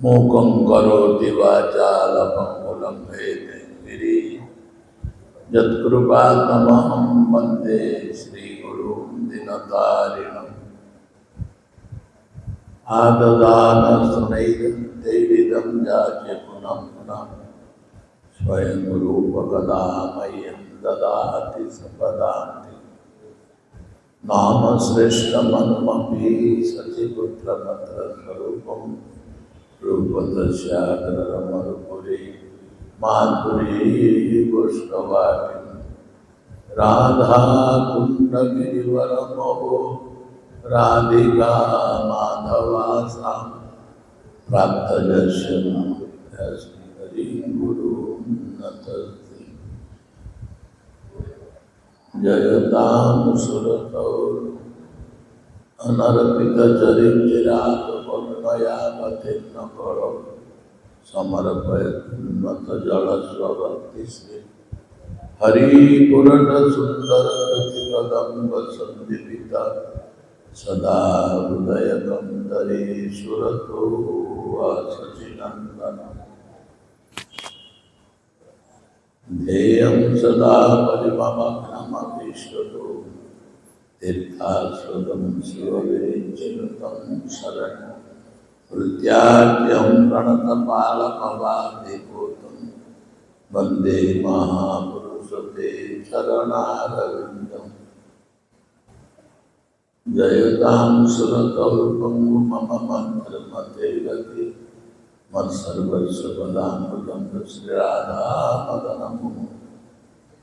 मूकं करोति वाचालं लंघयते गिरि यत्कृपातमहं वन्दे श्रीगुरुं दिनतारिणम् आददानस्तुनैर्देविदं याचे पुनः पुनः स्वयं रूपकदा मह्यं ददाति सपदान्ति नाम श्रेष्ठमनुमपि सचिपुत्रमत्र स्वरूपं रूपदस्याग्रमरुपुरी माधुरी गोष्ठवाटिं राधा कुण्डगिरिवरमहो राधिका माधवासां प्राप्तजस्य हरि गुरुं नतस्ति जयतां सुरतौ अनर्पितचरिचिरात् वर्णयावतीर्न करो समर्पयन्मत जलस्वभक्तिश्री हरिपुरट सुंदर कदम्ब संदीपिता सदा हृदय कंदरे सुरतो सचिनंदन ध्येयं सदा परिममग्नमभीष्टतो तीर्थास्पदं शिवविरिञ्चिनुतं शरणं प्रत्याद्यं प्रणतपालकवादिभूतं वन्दे महापुरुषते शरणारविन्दम् जयतां सुरतौ मम मन्त्रमते गति मत्सर्वस्वपदाम्बुजं श्रीराधामदनं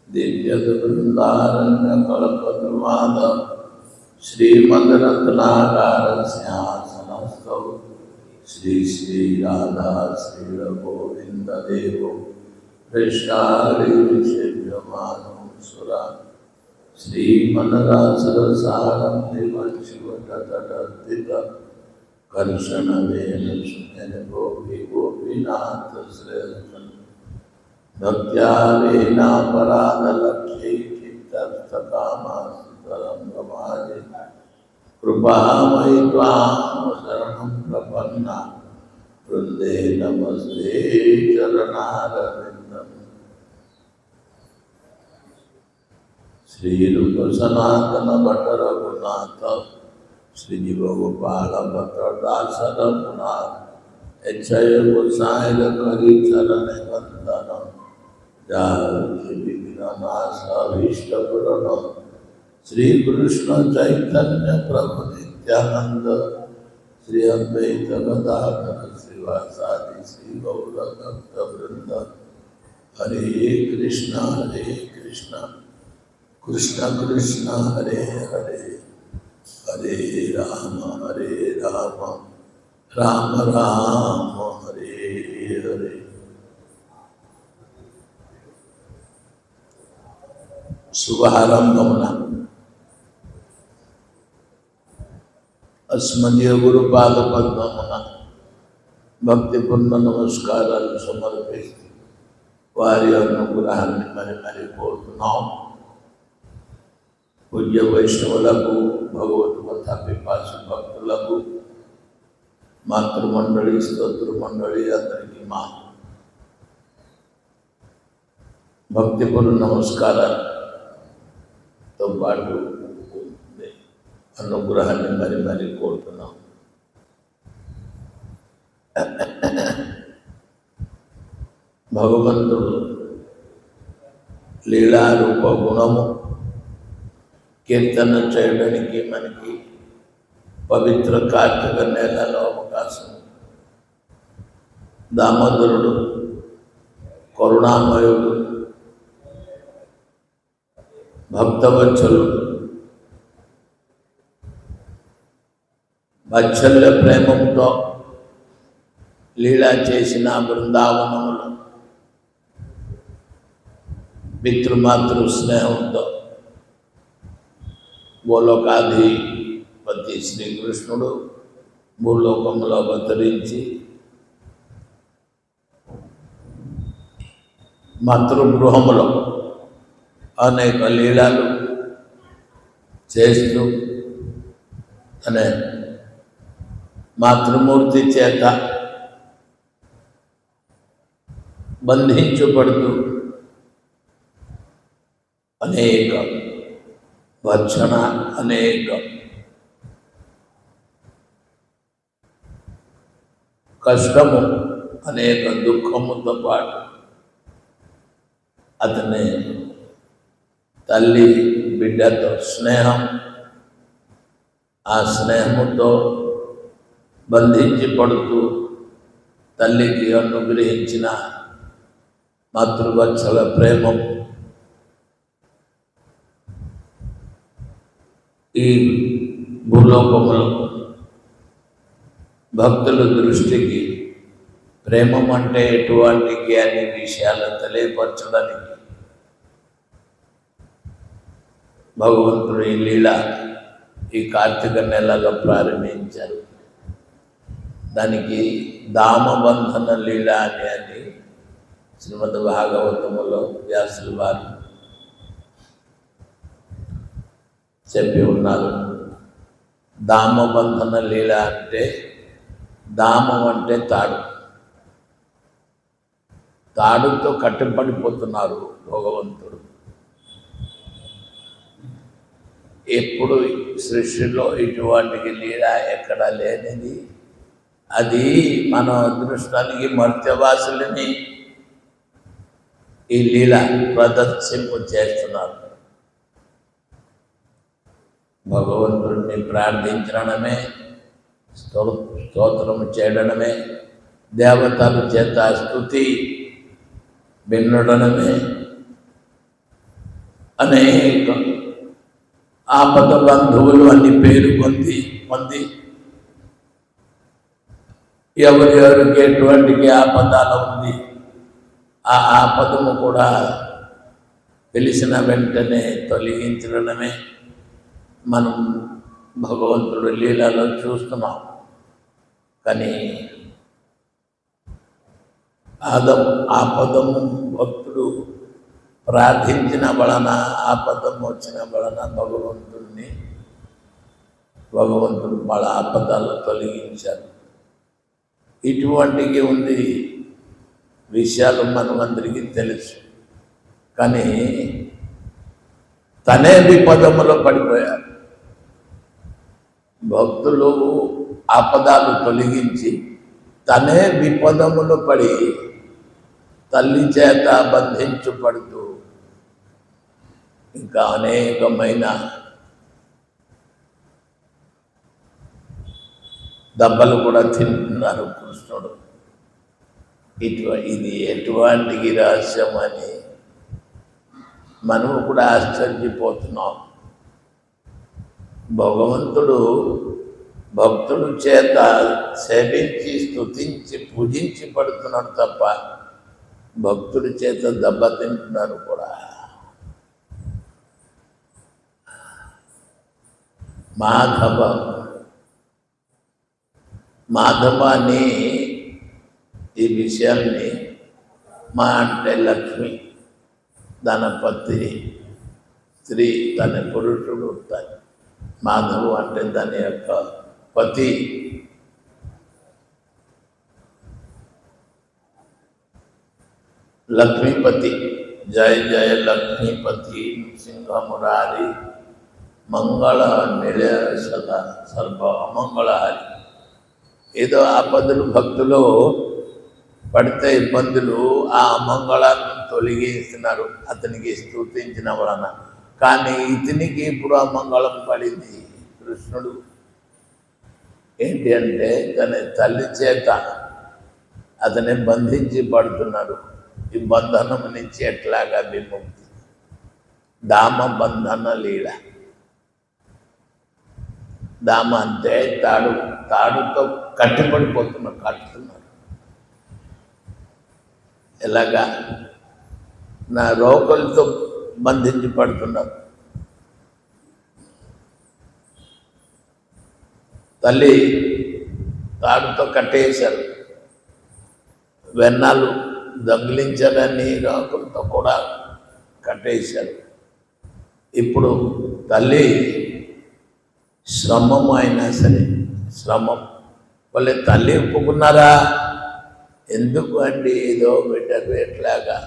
दिव्यवृन्दारण्यकल्पद्रुमाद श्रीमद्रत्नाकर सिंहासनस्थौ श्री श्री राधा श्रीरघोविन्ददेवो हृष्टारिसेव्यमानो सुरा श्रीमन्रासरसारं शिवतटस्थित कर्षणवेन सुमेन गोपी गोपीनाथ श्रेष्ठन् भक्त्या वेनापराधलक्ष्यै चित्तस्थकामास्तरं रमाजे कृपामयि त्वां शरणं प्रपन्ना वृन्दे नमस्ते चरणारविन्दम् श्रीरूप सनातन भट्ट रघुनाथ श्रीजीव गोपाल भट्ट दास रघुनाथ अक्षय गोसाई करी चरण वंदन विघ्ननाशभीष्टपूरण श्री कृष्ण चैतन्य प्रभु नित्यानंद श्री अद्वैत गदाधर श्रीवासादि श्री गौर भक्त वृंद हरे कृष्ण कृष्ण कृष्ण हरे हरे हरे राम राम राम हरे हरे। शुभारंभमुना अस्मदीय गुरुपाद पद्ममुना भक्तिपूर्ण नमस्काराలు సమర్పిస్తూ వారి అనుగ్రహాన్ని మరి కోరుతున్నాం। పూజ్య వైష్ణవులకు భగవద్గీత పిపాసు భక్తులకు మాతృమండలి స్తోత్రమండలి అందరికీ మా భక్తిపూర్ణ నమస్కారాలతో పాటు అనుగ్రహాన్ని మరి కోరుతున్నాం। భగవంతుడు లీలారూప గుణము కీర్తన చేయడానికి మనకి పవిత్ర కార్తీక నెలలో అవకాశం। దామోదరుడు కరుణామయుడు భక్తవత్సలుడు వాత్సల్య ప్రేమంతో లీలా చేసిన బృందావనములు పితృమాతృ స్నేహంతో గోలోకాధిపతి శ్రీకృష్ణుడు భూలోకంలో అవతరించి మాతృగృహములో అనేక లీలలు చేస్తూ అనే మాతృమూర్తి చేత బంధించబడుతూ అనేక భర్జన, అనేక కష్టము, అనేక దుఃఖముతో పాటు అతని తల్లి బిడ్డతో స్నేహం, ఆ స్నేహముతో బంధించబడుతూ తల్లికి అనుగ్రహించిన మాతృవత్సల ప్రేమం ఈ భూలోకములో భక్తుల దృష్టికి ప్రేమం అంటే ఎటువంటికి అనే విషయాలను తెలియపరచడానికి భగవంతుడు ఈ లీల ఈ కార్తీక నెలలో ప్రారంభించారు. దానికి దామబంధన లీల అని శ్రీమద్ భాగవతములో వ్యాసుల వారు చెప్పి ఉన్నారు. దామబంధన లీల అంటే, దామం అంటే తాడు, తాడుతో కట్టిపడిపోతున్నారు భగవంతుడు. ఎప్పుడు సృష్టిలో ఇటువంటి లీల ఎక్కడ లేనిది. అది మన అదృష్టానికి మర్త్యవాసులని ఈ లీల ప్రదర్శింపు చేస్తున్నారు. భగవంతుడిని ప్రార్థించడమే, స్తోత్రము చేయడమే, దేవతల చేత స్తుతి వినడమే, అనేక ఆపద బంధువులు అన్ని పేరు పొంది ఎవరెవరికి ఎటువంటి ఆపదలు ఉంది ఆ ఆపదము కూడా తెలిసిన వెంటనే తొలగించడమే మనం భగవంతుడు లీలలో చూస్తున్నాం. కానీ ఆపదము భక్తుడు ప్రార్థించిన వలన, ఆపదము వచ్చిన వలన భగవంతుడు వాళ్ళ ఆపదలు తొలగించారు. ఇటువంటికి ఉంది విషయాలు మనమందరికీ తెలుసు. కానీ తనే విపదములో పడిపోయారు. భక్తులు ఆపదాలు తొలగించి తనే విపదములో పడి తల్లి చేత బంధించబడుతూ ఇంకా అనేకమైన దెబ్బలు కూడా తింటున్నారు కృష్ణుడు. ఇది ఎటువంటి రహస్యం అని మనము కూడా ఆశ్చర్యపోతున్నాం. భగవంతుడు భక్తుడు చేత సేవించి స్తుతించి పూజించి పడుతున్నాడు తప్ప భక్తుడి చేత దెబ్బతింటున్నారు కూడా. మాధవాన్ని ఈ విషయాన్ని మా అంటే లక్ష్మి, ధనపతి, స్త్రీ, తన పురుషుడు, మాధవు అంటే దాని యొక్క పతి. లక్ష్మీపతి, జయ జయ లక్ష్మీపతి సింహమురారి మంగళ నిలయ సదా సర్వ అమంగళహారి. ఏదో ఆపదలు భక్తులు పడితే ఇబ్బందులు, ఆ అమంగళాన్ని తొలగిస్తున్నారు అతనికి స్తుతించిన వలన. కానీ ఇతనికి ఇప్పుడు అమంగళం పడింది. కృష్ణుడు ఏంటి అంటే తన తల్లి చేత అతని బంధించి పడుతున్నారు. ఈ బంధనం నుంచి ఎట్లాగా విముక్తి? దామ బంధన లీల. దామ అంటే తాడుతో కట్టుతున్నారు. ఎలాగా? నా రోకలతో బంధించి పడుతున్నారు. తల్లి తాడుతో కట్టేశారు. వెన్నాలు దొంగిలించారని రోకలతో కూడా కట్టేశారు. ఇప్పుడు తల్లి శ్రమము అయినా సరే, శ్రమం వాళ్ళ తల్లి ఒప్పుకున్నారా? ఎందుకు అండి ఏదో బిడ్డలు ఎట్లాగా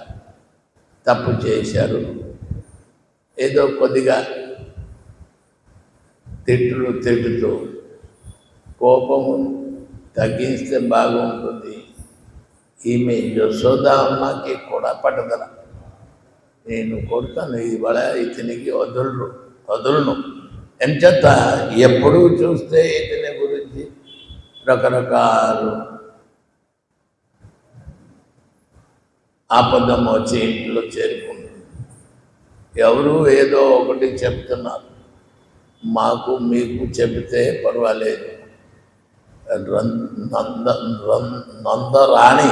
తప్పు చేశారు, ఏదో కొద్దిగా తిట్టుతూ కోపము తగ్గిస్తే బాగుంటుంది. ఈమె యశోద అమ్మకి కూడా పట్టుదల, నేను కొడతాను ఇవాళ ఇతనికి వదులును ఎంచేత ఎప్పుడూ చూస్తే ఇతని గురించి రకరకాలు ఆపదం వచ్చి ఇంట్లో చేరుకుంటుంది. ఎవరు ఏదో ఒకటి చెప్తున్నారు, మాకు మీకు చెబితే పర్వాలేదు. నందరాణి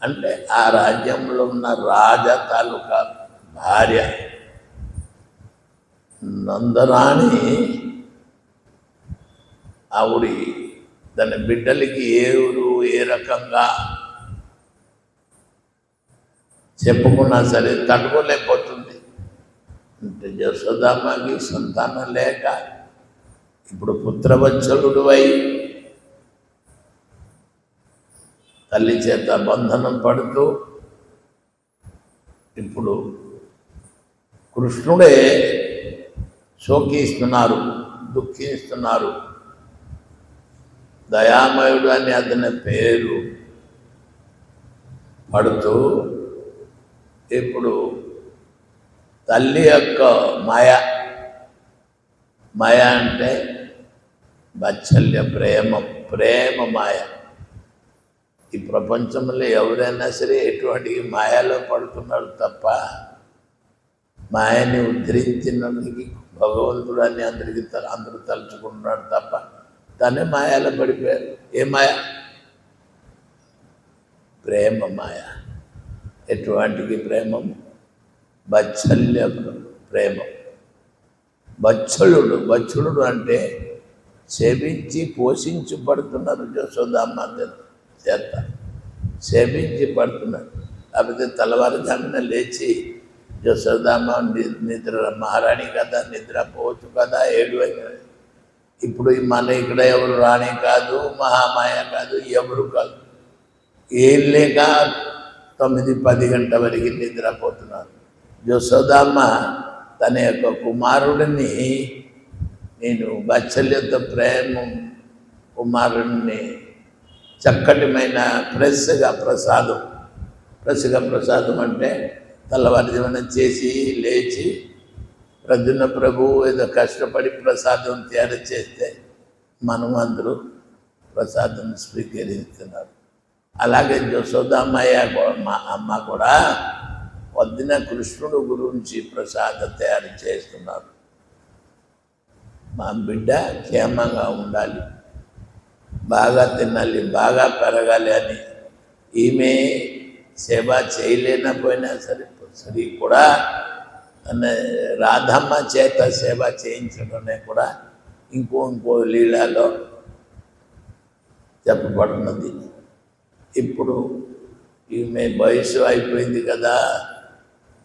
అంటే ఆ రాజ్యంలో ఉన్న రాజా తాలూకా భార్య నందరాణి. ఆవిడ తన బిడ్డలకి ఏ ఊరు ఏ రకంగా చెప్పుకున్నా సరే తట్టుకోలేకపోతుంది. అంటే యశోదామ్మకి సంతానం లేక ఇప్పుడు పుత్రవత్సలుడు అయి తల్లి చేత బంధనం పడుతూ ఇప్పుడు కృష్ణుడే శోకిస్తున్నారు, దుఃఖిస్తున్నారు. దయామయుడు అని అతని పేరు పడుతూ ఇప్పుడు తల్లి యొక్క మాయ అంటే వాత్సల్య ప్రేమ మాయ. ఈ ప్రపంచంలో ఎవరైనా సరే ఎటువంటి మాయలో పడుతున్నారు తప్ప మాయని ఉద్ధరించినందుకు భగవంతుడు అని అందరూ తలుచుకుంటున్నాడు తప్ప తనే మాయలో పడిపోయారు. ఏ మాయ? ప్రేమ మాయ. ఎటువంటికి ప్రేమము? వాత్సల్య ప్రేమ. బచ్చులుడు అంటే సేవించి పోషించబడుతున్నారు యశోదమ్మ చేత, సేవించి పడుతున్నారు. లేకపోతే తెల్లవారుజామున లేచి యశోదమ్మ నిద్ర మహారాణి కదా, నిద్రపోవచ్చు కదా, ఏడు అయినది. ఇప్పుడు మన ఇక్కడ ఎవరు రాణి కాదు, మహామాయ కాదు, ఎవరు కాదు. ఏం లేక 9-10 గంటల వరకు నిద్రపోతున్నారు. యశోదమ్మ తన యొక్క కుమారుడిని, నేను వాత్సల్యంతో ప్రేమ కుమారుడిని చక్కటిమైన ఫ్రెష్గా ప్రసాదం అంటే తెల్లవారుజామున చేసి లేచి ప్రద్యుమ్న ప్రభువు ఏదో కష్టపడి ప్రసాదం తయారు చేస్తే మనం అందరూ ప్రసాదం స్వీకరిస్తున్నారు. అలాగే యశోదమ్మయ్య మా అమ్మ కూడా పొద్దున కృష్ణుడు గురించి ప్రసాదం తయారు చేస్తున్నారు. మా బిడ్డ క్షేమంగా ఉండాలి, బాగా తినాలి, బాగా పెరగాలి అని ఈమె సేవ చేయలేకపోయినా సరే కూడా తన రాధమ్మ చేత సేవ చేయించడమే కూడా ఇంకో లీలలో చెప్పబడినది. ఇప్పుడు ఈమె వయసు అయిపోయింది కదా,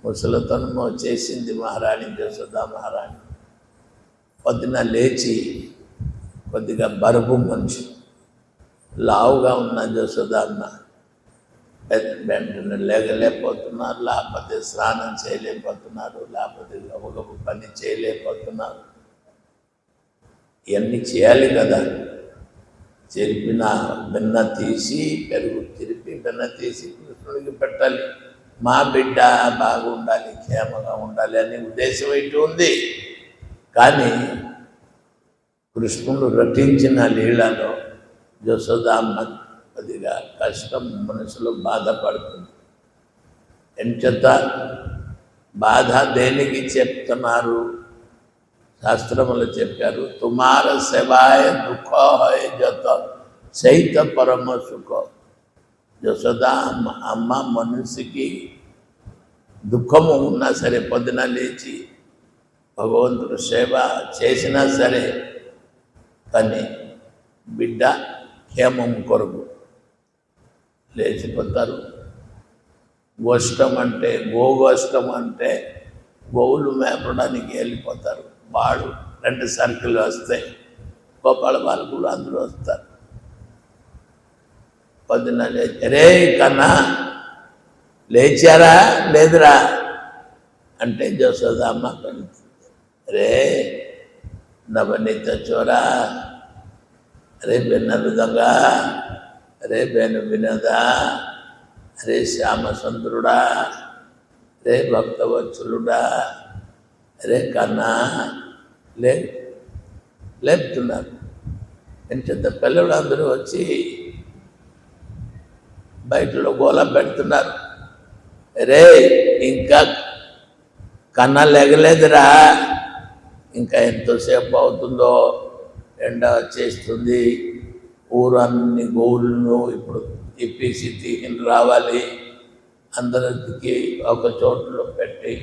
ముసలితనము చేసింది మహారాణి యశోద మహారాణి. పొద్దున లేచి కొద్దిగా బరువు మనిషి లావుగా ఉన్న యశోదమ్మ వెంటనే లేగలేకపోతున్నారు, లేకపోతే స్నానం చేయలేకపోతున్నారు, లేకపోతే ఒక పని చేయలేకపోతున్నారు. ఇవన్నీ చేయాలి కదా. చెరిపిన వెన్న తీసి పెరుగు చెరిపి వెన్న తీసి కృష్ణుడికి పెట్టాలి. మా బిడ్డ బాగుండాలి, క్షేమంగా ఉండాలి అనే ఉద్దేశం ఇటు ఉంది. కానీ కృష్ణుడు రచించిన లీలలో యశోదమ్మ కొద్దిగా కష్టం, మనసులో బాధపడుతుంది. ఎంచేత బాధ దేనికి చెప్తున్నారు? శాస్త్రములు చెప్పారు, తుమార సేవాయ దుఃఖ హై జత సైత పరమ సుఖ. యశోద అమ్మ మనిషికి దుఃఖము ఉన్నా సరే పొద్దున లేచి భగవంతుడు సేవ చేసినా సరే కానీ బిడ్డ క్షేమం కొరకు లేచిపోతారు. గోగోష్టం అంటే గోవులు మేపడానికి వెళ్ళిపోతారు. వాడు 2 సర్కిల్ వస్తాయి, గోపాల బాలకులు అందరూ వస్తారు. పొద్దున్న లేచి రే కన్నా లేచారా లేదురా అంటే జోసోదమ్మ రే నవనీత చోరా అరే బెన్నలు దొంగ అరే బెను వినోదా అరే శ్యామసుందరుడా రే భక్తవత్సలుడా అరే కన్నా లేపుతున్నారు. ఎంత పిల్లలు అందరూ వచ్చి బయటలో గోల పెడుతున్నారు. రే ఇంకా కన్నా లెగలేదురా, ఇంకా ఎంతోసేపు అవుతుందో, ఎండ వచ్చేస్తుంది, ఊరన్ని గోవులను ఇప్పుడు ఇప్పేసి తీగిన రావాలి, అందరికి ఒక చోట్లో పెట్టి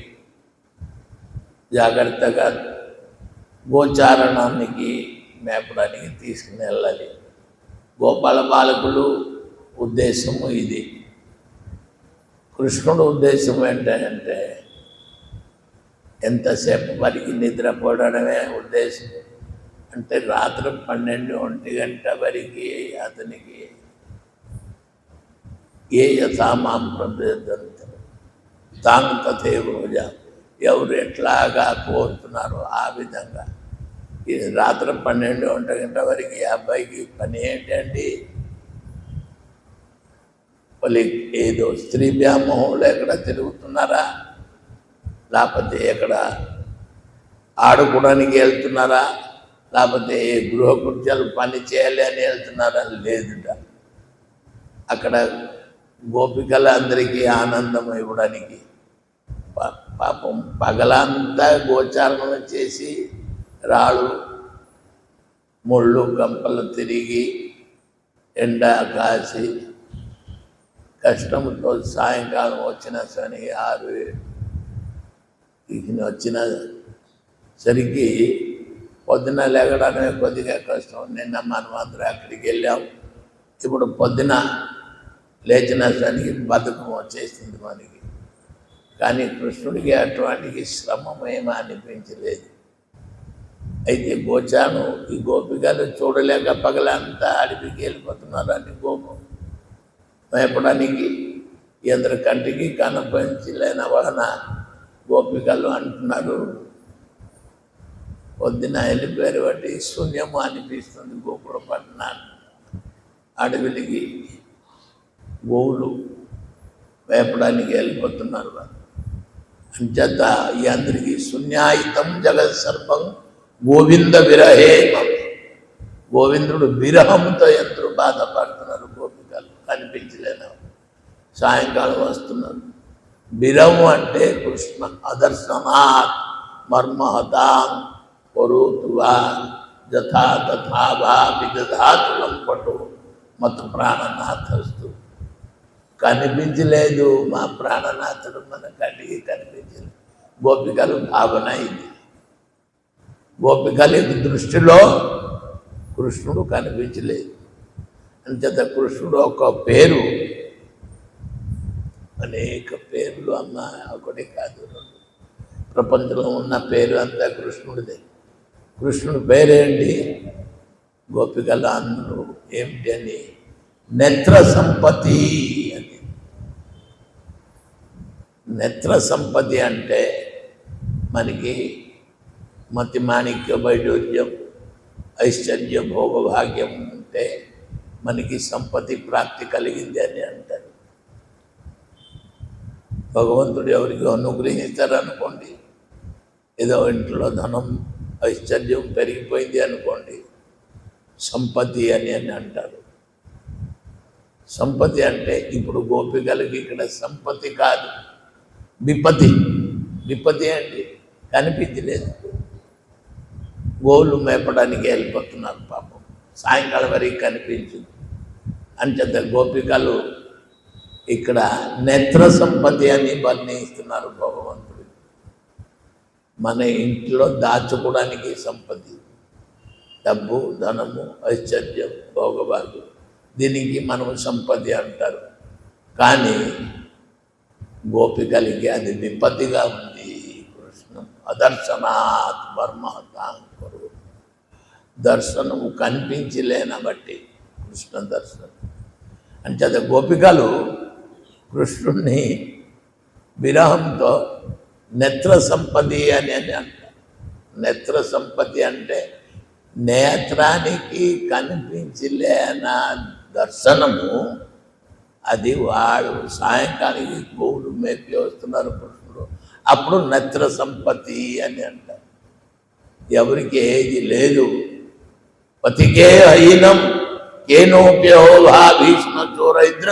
జాగ్రత్తగా గోచారణానికి మేపడానికి తీసుకుని వెళ్ళాలి. గోపాల బాలకులు ఉద్దేశము ఇది. కృష్ణుడు ఉద్దేశం ఏంటంటే ఎంతసేపు వరకు నిద్రపోవడమే ఉద్దేశం. అంటే రాత్రి 12-1 గంట వరకు అతనికి ఏ యథామాం ప్రబోధంతో తాను తథైవ ఎవరు ఎట్లాగా కోరుతున్నారో ఆ విధంగా. ఇది రాత్రి 12-1 గంట వరకు ఈ అబ్బాయికి పని ఏంటండి? వాళ్ళు ఏదో స్త్రీ వ్యామోహంలో ఎక్కడ తిరుగుతున్నారా, లేకపోతే ఎక్కడ ఆడుకోవడానికి వెళ్తున్నారా, లేకపోతే గృహకృత్యాలు పని చేయాలి అని వెళ్తున్నారా? లేదుట. అక్కడ గోపికల అందరికీ ఆనందం ఇవ్వడానికి పాపం పగలంతా గోచారణ చేసి రాళ్ళు ముళ్ళు గంపలు తిరిగి ఎండ కాసి కష్టంతో సాయంకాలం వచ్చిన శని 6 వచ్చిన సరికి పొద్దున లేగడమే కొద్దిగా కష్టం. నిన్న మనం అందరూ అక్కడికి వెళ్ళాం. ఇప్పుడు పొద్దున లేచిన సరికి బతుకం వచ్చేసింది మనకి. కానీ కృష్ణుడికి అటువంటి శ్రమమేమీ అనిపించలేదు. అయితే గోచాను ఈ గోపికలు చూడలేక పగలంతా అడవికి వెళ్ళిపోతున్నారు అని గోపం మేపడానికి ఎందరి కంటికి కనిపించలేని వలన గోపికలు అంటున్నారు, పొద్దున వెళ్ళిపోయారు బట్టి శూన్యము అనిపిస్తుంది గోకుల పట్టణాన్ని. అడవికి గోవులు వేపడానికి వెళ్ళిపోతున్నారు. అంచేత ఈ అందరికీ శూన్యాయితం జగత్ సర్వం గోవింద విరహేమం. గోవిందుడు విరహంతో ఎంతో బాధపడుతున్నారు గోపికలు, కనిపించలేను. సాయంకాలం వస్తున్నారు. విరహం అంటే కృష్ణ అదర్శనాత్ మర్మహతాం పరోతువా జథా తథావా విదధాతులం పటు మత ప్రాణనాథస్తు. కనిపించలేదు మా ప్రాణనాథుడు, మన కంటికి కనిపించలేదు. గోపికలు భావన ఇది. గోపికల దృష్టిలో కృష్ణుడు కనిపించలేదు. అంచేత కృష్ణుడు ఒక పేరు, అనేక పేర్లు అమ్మ, ఒకటి కాదు రెండు. ప్రపంచంలో ఉన్న పేరు అంతా కృష్ణుడిదే. కృష్ణుడి పేరేంటి? గోపికలు అందరూ ఏమిటి అని నేత్ర సంపత్తి అని. నేత్ర సంపత్తి అంటే మనకి మతి మాణిక్య వైడూర్యం ఐశ్వర్య భోగభాగ్యం ఉంటే మనకి సంపత్తి ప్రాప్తి కలిగింది అని అంటారు. భగవంతుడు ఎవరికి అనుగ్రహిస్తారనుకోండి, ఏదో ఇంట్లో ధనం ఐశ్వర్యం పెరిగిపోయింది అనుకోండి, సంపత్తి అని అంటారు. సంపత్తి అంటే ఇప్పుడు గోపికలకి ఇక్కడ సంపత్తి కాదు, విపత్తి. విపత్తి అంటే కనిపించలేదు. గోవులు మేపడానికి వెళ్ళిపోతున్నారు పాపం, సాయంకాలం వరకు కనిపించింది. అంచేత గోపికలు ఇక్కడ నేత్ర సంపత్తి అని వర్ణిస్తున్నారు భగవంతుడు. మన ఇంట్లో దాచుకోవడానికి సంపత్తి, డబ్బు, ధనము, ఐశ్వర్యం, భోగభాగ్యం, దీనికి మనము సంపత్తి అంటారు. కానీ గోపికలకి అది విపత్తిగా ఉంది. కృష్ణం అదర్శనాత్ మర్మహతాం కరు. దర్శనము కనిపించలేన బట్టి కృష్ణ దర్శనం. అంచేత గోపికలు కృష్ణుణ్ణి విరహంతో నేత్ర సంపది అని అంటారు. నేత్ర సంపత్తి అంటే నేత్రానికి కనిపించలేన దర్శనము. అది వాడు సాయంకాలానికి గోవులు మేపి వస్తున్నారు కృష్ణుడు, అప్పుడు నేత్ర సంపత్తి అని అంటారు. ఎవరికి ఏది లేదు, పతికే హీనం కేనోప్యో భా భీష్మ చోరైద్ర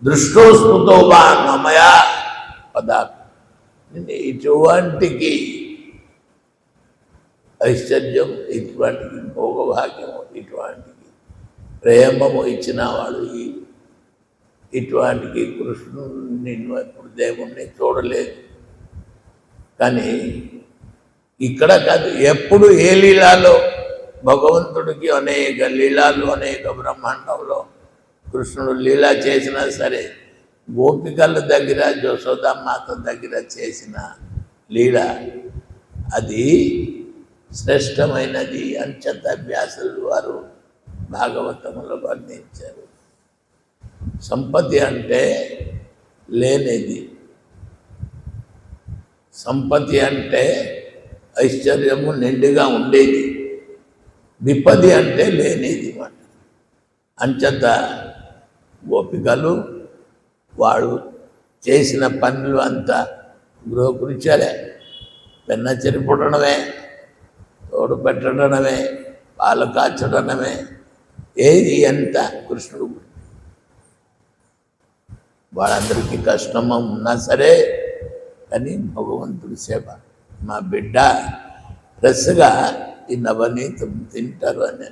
దృష్టో స్మృతో వా మమయా పదార్థ. ఇటువంటికి ఐశ్వర్యం, ఇటువంటికి భోగభాగ్యము, ఇటువంటికి ప్రేమము ఇచ్చిన వాడు ఇటువంటికి కృష్ణుడు నిన్ను ఎప్పుడు దేవుణ్ణి చూడలేదు. కానీ ఇక్కడ కాదు, ఎప్పుడు ఏ లీలాలో భగవంతుడికి అనేక లీలాలు, అనేక బ్రహ్మాండంలో కృష్ణుడు లీలా చేసినా సరే, గోపికల దగ్గర యశోదామాత దగ్గర చేసిన లీల అది శ్రేష్టమైనది. అంచేత వ్యాసులు వారు భాగవతంలో వర్ణించారు. సంపత్తి అంటే లేనిది, సంపత్తి అంటే ఐశ్వర్యము నిండుగా ఉండేది, విపది అంటే లేనిది మాట. అంచేత గోపికలు వాడు చేసిన పనులు అంతా గృహకృత్యాలే. వెన్న చెరిపుడమే, తోడు పెట్టడమే, పాలు కాచడమే, ఏది ఎంత కృష్ణుడు. వాళ్ళందరికీ కష్టం ఉన్నా సరే కానీ భగవంతుడి సేవ. మా బిడ్డ ఫ్రెష్గా ఈ నవనీతం తింటారు అని.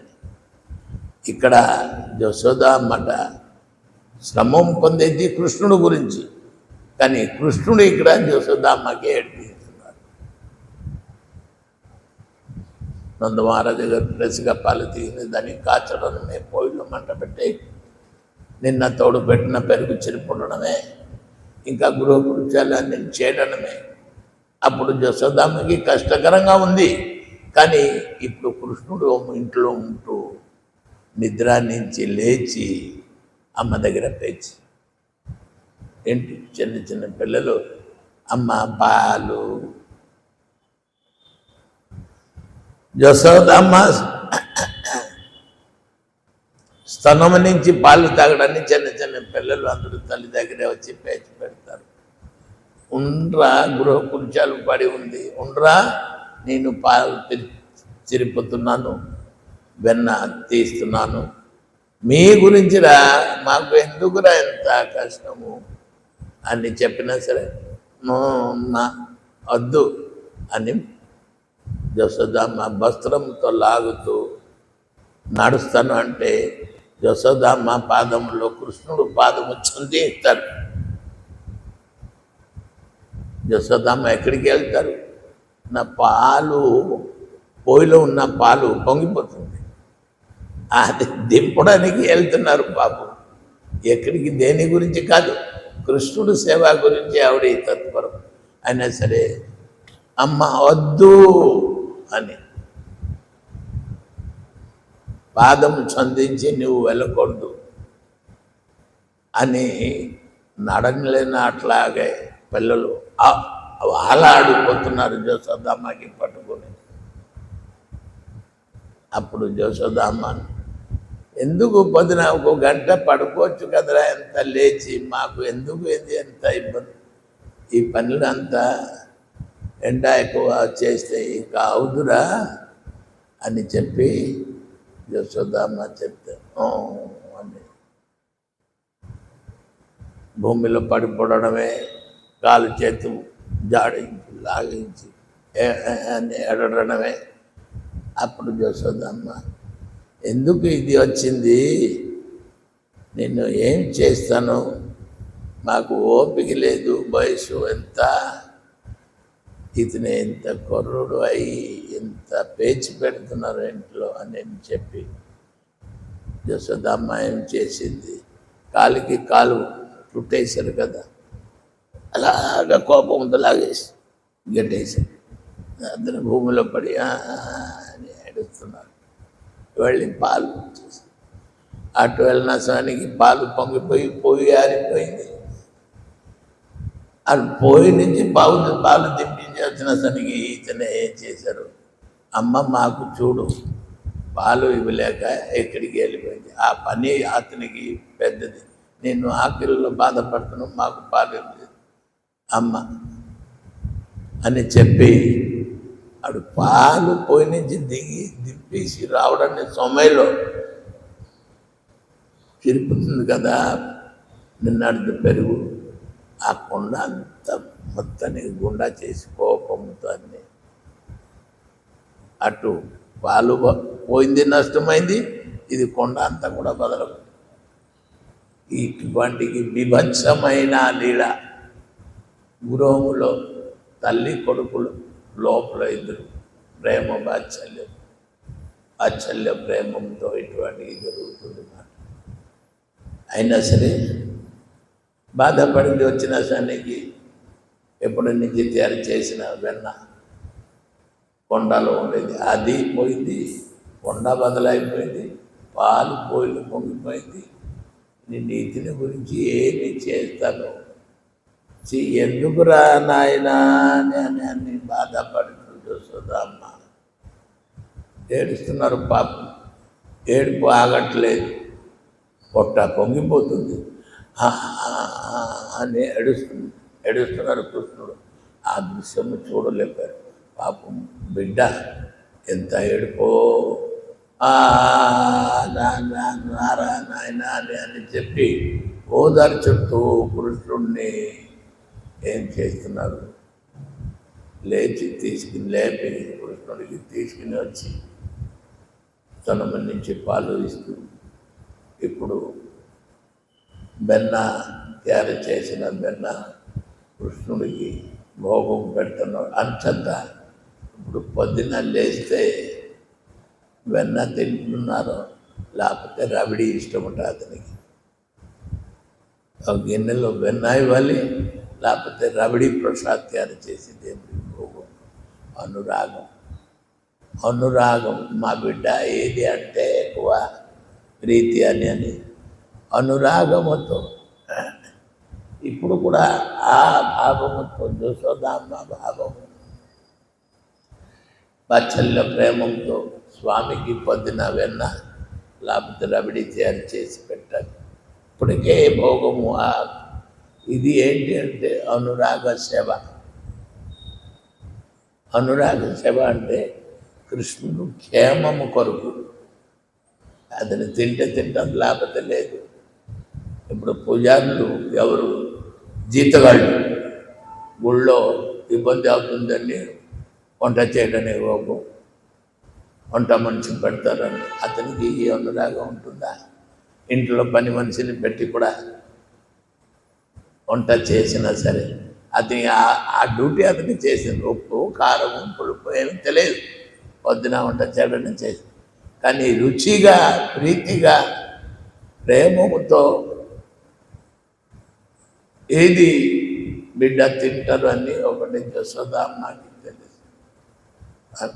ఇక్కడ యశోదామ్మట శ్రమం పొందేది కృష్ణుడు గురించి, కానీ కృష్ణుడు ఇక్కడ యశోదామ్మకి ఏడ్పిస్తున్నారు. నందమహారాజు గారు ఫ్రెష్గా పాలు తీసి దాన్ని కాచడమే, పొయ్యిలో మంట పెట్టి నిన్న తోడు పెట్టిన పెరుగు చెరిపడమే, ఇంకా గృహకృత్యాలన్నీ చేయడమే. అప్పుడు యశోదామ్మకి కష్టకరంగా ఉంది. కానీ ఇప్పుడు కృష్ణుడు ఇంట్లో ఉంటూ నిద్ర నుంచి లేచి అమ్మ దగ్గర పేచి ఏంటి చిన్న చిన్న పిల్లలు అమ్మ పాలు. యశోదమ్మ స్తనం నుంచి పాలు తాగడాన్ని చిన్న చిన్న పిల్లలు అందరూ తల్లి దగ్గరే వచ్చి పేచి పెడతారు. ఉండ్రా, గృహ కుర్చాలు పడి ఉంది, ఉండ్రా నేను పాలు చిరిపోతున్నాను, వెన్న తీస్తున్నాను, మీ గురించిరా, మాకు ఎందుకురా ఎంత కష్టము అని చెప్పినా సరే వద్దు అని యశోదామ్మ వస్త్రంతో లాగుతూ నడుస్తాను అంటే యశోదామ్మ పాదములో కృష్ణుడు పాదము చంది ఇస్తారు. యశోదామ్మ ఎక్కడికి వెళ్తారు? నా పాలు పొయ్యిలో ఉన్న పాలు పొంగిపోతుంది, అది దింపడానికి వెళ్తున్నారు పాపం. ఎక్కడికి, దేని గురించి కాదు, కృష్ణుడు సేవ గురించి ఆవిడ తత్పరం. అయినా సరే అమ్మ వద్దు అని పాదం చందించి నువ్వు వెళ్ళకూడదు అని నడగలేని అట్లాగే పిల్లలు ఆలాడిపోతున్నారు యశోదామ్మకి పట్టుకొని. అప్పుడు యశోదామ్మ ఎందుకు పొద్దున ఒక గంట పడుకోవచ్చు కదరా, ఎంత లేచి మాకు ఎందుకు ఏంది ఎంత ఇబ్బంది, ఈ పనులు అంతా ఎండ ఎక్కువ చేస్తే ఇంకా అవుదురా అని చెప్పి యశోదామ్మ చెప్తే అని భూమిలో పడిపోవడమే, కాలు చేతు జాడించి లాగించి ఎడడమే. అప్పుడు యశోదమ్మ ఎందుకు ఇది వచ్చింది, నేను ఏం చేస్తాను, మాకు ఓపిక లేదు, వయసు ఎంత, ఇతను ఎంత కుర్రుడు అయి ఎంత పేచి పెడుతున్నారు ఇంట్లో అని చెప్పి యశోదమ్మ ఏం చేసింది, కాలికి కాలు చుట్టేశారు కదా, అలాగా కోపంతో లాగేసి గట్టేసి అందరూ భూమిలో పడి అని ఏడుస్తున్నారు. వెళ్ళి పాలు చేసి అటు వెళ్ళిన సమయానికి పాలు పొంగి ఆరిపోయింది. అది పోయి నుంచి పాలు దింపించి వచ్చిన సరికి ఇతనే ఏం చేశారు, అమ్మ మాకు చూడు పాలు ఇవ్వలేక ఎక్కడికి వెళ్ళిపోయింది. ఆ పని అతనికి పెద్దది. నేను ఆకలిలో బాధపడుతున్నాను, మాకు పాలు ఇవ్వలేదు అమ్మ అని చెప్పి అడు పాలు పోయి నుంచి దింపేసి రావడాన్ని సమయంలో తిరుపుతుంది కదా నిన్నటి పెరుగు, ఆ కొండ అంతా మొత్తానికి గుండా చేసి కోపంతో అన్ని అటు పాలు పోయింది, నష్టమైంది, ఇది కొండ అంతా కూడా బదలదు. ఇటువంటికి విభత్సమైన లీల. గృహములో తల్లి కొడుకులు లోపల ఇద్దరు ప్రేమ వాత్సల్య ప్రేమంతో ఇటువంటివి జరుగుతుంది. అయినా సరే బాధపడింది వచ్చిన సనికి ఎప్పటి నుంచి తయారు చేసిన వెన్న కొండలో ఉండేది, అది పోయింది, కొండ బదలైపోయింది, పాలు పొంగిపోయింది. నీ నీతిని గురించి ఏమి చేస్తాను, ఎందుకురా నాయనా అని అన్ని బాధపడుతూ చూస్తుందమ్మ. ఏడుస్తున్నారు పాపం, ఏడుపు ఆగట్లేదు, పొట్ట పొంగిపోతుంది అని ఏడుస్తున్నారు కృష్ణుడు. ఆ దృశ్యం చూడలేపారు. పాపం బిడ్డ ఎంత ఏడుపో, నారా నాయన అని చెప్పి ఓదార్చుతూ కృష్ణుడిని ఏం చేస్తున్నారు, లేపి కృష్ణుడికి తీసుకుని వచ్చి తన నుంచి పాలు ఇస్తూ ఇప్పుడు బెన్న తయారు చేసిన బెన్న కృష్ణుడికి భోగం పెడుతున్నాడు. అంచంతా ఇప్పుడు పొద్దున లేస్తే వెన్న తింటున్నారు, లేకపోతే రబడి ఇష్టం ఉంటుంది అతనికి. ఒక గిన్నెలో వెన్న ఇవ్వాలి, లేకపోతే రబడి ప్రసాద్ తయారు చేసి దేవుడికి భోగం. అనురాగం మా బిడ్డ ఏది అంటే ఎక్కువ ప్రీతి అని అనురాగముతో ఇప్పుడు కూడా ఆ భావముతో యశోదమ్మ భావము వాత్సల్య ప్రేమంతో స్వామికి పొద్దున వెన్న లేకపోతే రబడి తయారు చేసి పెట్టాలి. ఇప్పటికే భోగము. ఇది ఏంటి అంటే అనురాగ సేవ. అనురాగ సేవ అంటే కృష్ణుడు క్షేమము కొరకు అతను తింటాం లేకపోతే లేదు. ఇప్పుడు పూజారులు ఎవరు జీతగాళ్ళు గుళ్ళో ఇబ్బంది అవుతుందని వంట చేయడానికి వంట మనిషి పెడతారని అతనికి ఈ అనురాగం ఉంటుందా? ఇంట్లో పని మనిషిని పెట్టి కూడా వంట చేసినా సరే అది ఆ డ్యూటీ అతనికి చేసింది. ఉప్పు కారం పులుపు ఏమి తెలియదు, పొద్దున వంట చేయడం చేసి, కానీ రుచిగా ప్రీతిగా ప్రేమతో ఏది బిడ్డ తింటారు అని ఒకటి యశోదమ్మకి తెలుసు.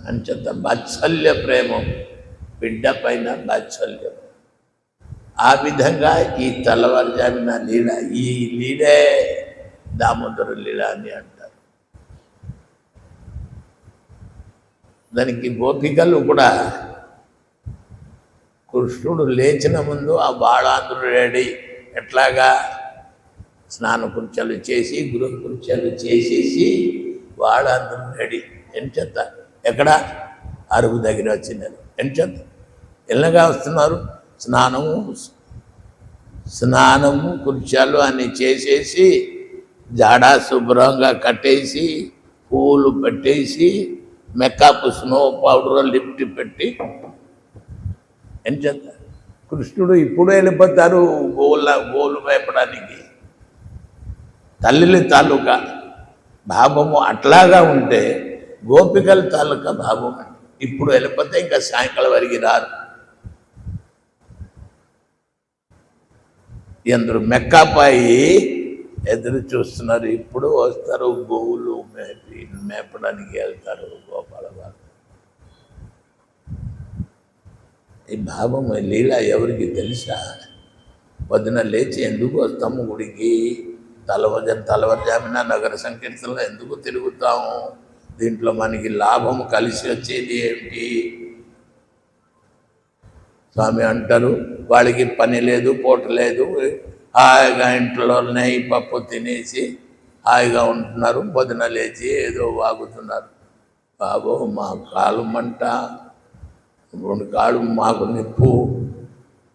అంచేత వాత్సల్య ప్రేమం, బిడ్డ పైన వాత్సల్యం. ఆ విధంగా ఈ తెల్లవారుజామున లీల, ఈ లీలే దామోదర లీల అని అంటారు. దానికి గోపికలు కూడా కృష్ణుడు లేచిన ముందు ఆ బాళాంధ్రుడు రెడీ ఎట్లాగా స్నాన కృత్యాలు చేసి గృహ కృత్యాలు చేసేసి బాళాంధ్రుడు రెడీ ఎంచెత్త ఎక్కడ అరుగు దగ్గర వచ్చినారు. ఎంచెత్త ఎల్లగా వస్తున్నారు. స్నానము కృత్యాలు అన్ని చేసేసి జాడా శుభ్రంగా కట్టేసి పూలు పెట్టేసి మేకప్ స్నో పౌడర్ లిఫ్ట్ పెట్టి ఎంచెత్త కృష్ణుడు ఇప్పుడు వెళ్ళిపోతారు గోలు మేపడానికి. తల్లిల తాలూకా భావము అట్లాగా ఉంటే గోపికల తాలూకా భావం ఇప్పుడు వెళ్ళిపోతే ఇంకా సాయంకాలం వరకు రారు. ఎందరు మెక్కాపాయి ఎదురు చూస్తున్నారు, ఇప్పుడు వస్తారు గోవులు మేపడానికి వెళ్తారు గోపాల బాబు. ఈ భావం ఈ లీల ఎవరికి తెలుసా? పొద్దున లేచి ఎందుకు వస్తాము గుడికి? తలవరజామిన నగర సంకీర్తనలో ఎందుకు తిరుగుతాము? దీంట్లో మనకి లాభము కలిసి వచ్చేది ఏమిటి? స్వామి అంటారు, వాళ్ళకి పని లేదు, పూట లేదు, హాయిగా ఇంట్లో నెయ్యి పప్పు తినేసి హాయిగా ఉంటున్నారు. పొద్దున లేచి ఏదో వాగుతున్నారు. బాబో, మా కాలు మంట, 2 కాళ్ళు మాకు నిప్పు,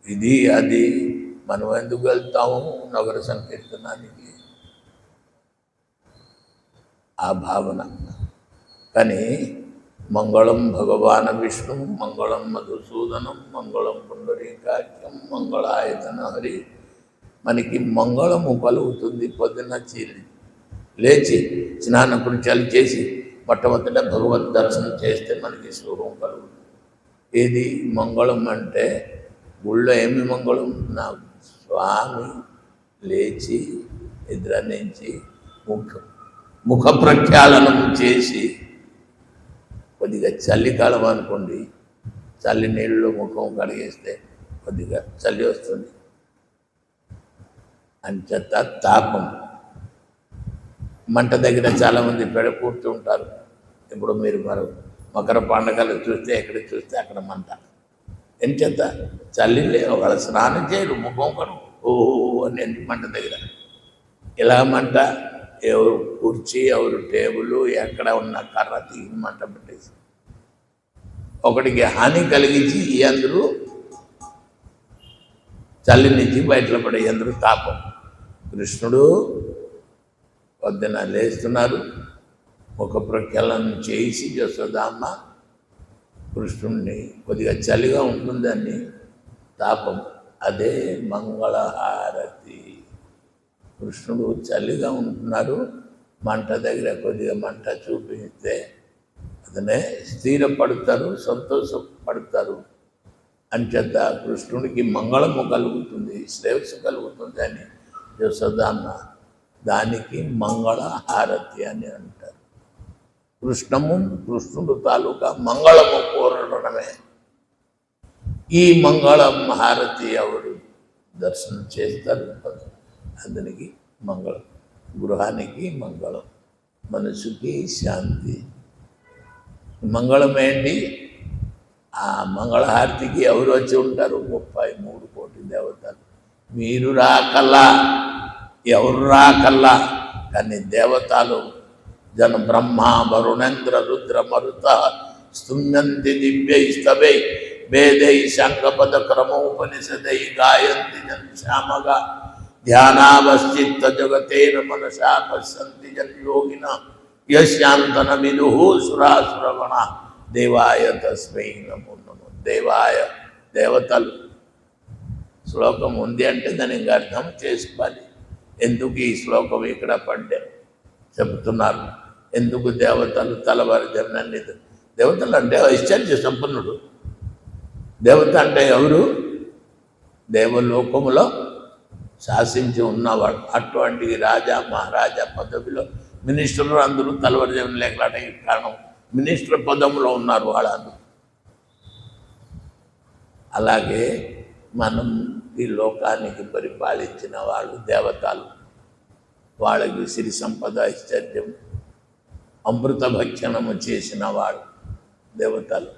ఇది అది. మనం ఎందుకు వెళ్తాము నగర సంకీర్తనానికి? ఆ భావన. కానీ మంగళం భగవాన్ విష్ణు, మంగళం మధుసూదనం, మంగళం పుండరీకాఖ్యం, మంగళాయతన హరి. మనకి మంగళము కలుగుతుంది పొద్దున్న లేచి స్నాన కృత్యాలు చేసి మొట్టమొదట భగవద్ దర్శనం చేస్తే మనకి శుభం కలుగుతుంది. ఏది మంగళం అంటే? గుళ్ళో ఏమి మంగళం? నా స్వామి లేచి నిద్ర నుంచి ముఖ ప్రఖ్యాళనం చేసి, కొద్దిగా చలికాలం అనుకోండి, చల్లి నీళ్ళలో ముఖం కడిగేస్తే కొద్దిగా చలి వస్తుంది. అంచేత తాపం. మంట దగ్గర చాలామంది కూర్చు ఉంటారు. ఇప్పుడు మీరు మకర పండుగలు చూస్తే ఎక్కడ చూస్తే అక్కడ మంట. ఎంచేత చల్లి ఒకవేళ స్నానం చేయరు, ముఖం కడుగు అని మంట దగ్గర. ఇలా మంట, ఎవరు కుర్చీ, ఎవరు టేబుల్, ఎక్కడ ఉన్న కర్ర తీగి మంట పెట్టేసి ఒకటికి హాని కలిగించి అందరూ చల్లి నుంచి బయటలో పడే అందరూ తాపం. కృష్ణుడు పొద్దున లేస్తున్నారు, ముఖ ప్రఖ్యాళనం చేసి యశోదామ్మ కృష్ణుడిని కొద్దిగా చలిగా ఉంటుందని తాపం. అదే మంగళహారతి. కృష్ణుడు చలిగా ఉంటున్నారు, మంట దగ్గర కొద్దిగా మంట చూపిస్తే అతనే స్థిరపడతారు, సంతోషపడతారు. అంచేత కృష్ణుడికి మంగళము కలుగుతుంది, శ్రేయస్సు కలుగుతుంది అని యశోదామ్మ దానికి మంగళహారతి అని అంటారు. కృష్ణుడు తాలూకా మంగళము కోరడమే. ఈ మంగళం హారతి ఎవరు దర్శనం చేస్తారు అతనికి మంగళం, గృహానికి మంగళం, మనసుకి శాంతి. మంగళం ఏంటి? ఆ మంగళహారతికి ఎవరు వచ్చి ఉంటారు? 33 కోటి దేవతలు. మీరు రాకల్లా, ఎవరు రాకల్లా, కానీ దేవతలు జన బ్రహ్మ వరుణేంద్ర రుద్ర మరుత స్తుమ్యంతి దివ్యైస్తవై వేదై శంఖపద క్రమోపనిషదై గాయంతి శ్యామగా ధ్యానావశ్చిత్త జగతేన మనసా పశ్యంతి జన్యోగిన యశాంతన విదుః సురాసురగణ దేవాయ తస్మై నమో నమః. దేవాయ, దేవతలు. శ్లోకం ఉంది అంటే దానికి అర్థం చేసుకోవాలి. ఎందుకు ఈ శ్లోకం ఇక్కడ చెబుతున్నారు? ఎందుకు దేవతలు తలవారి జనాన్ని? దేవతలు అంటే ఐశ్వర్య సంపన్నుడు. దేవత అంటే ఎవరు? దేవలోకములో శాసించి ఉన్నవాడు. అటువంటి రాజా మహారాజా పదవిలో మినిస్టర్లు అందరూ తలవారి జనం లేకలాటకి కారణం మినిస్టర్ పదంలో ఉన్నారు వాళ్ళందరూ. అలాగే మనం ఈ లోకానికి పరిపాలించిన వాళ్ళు దేవతలు. వాళ్ళకి సిరి సంపద ఐశ్వర్యం అమృత భక్షణము చేసిన వాడు దేవతలు.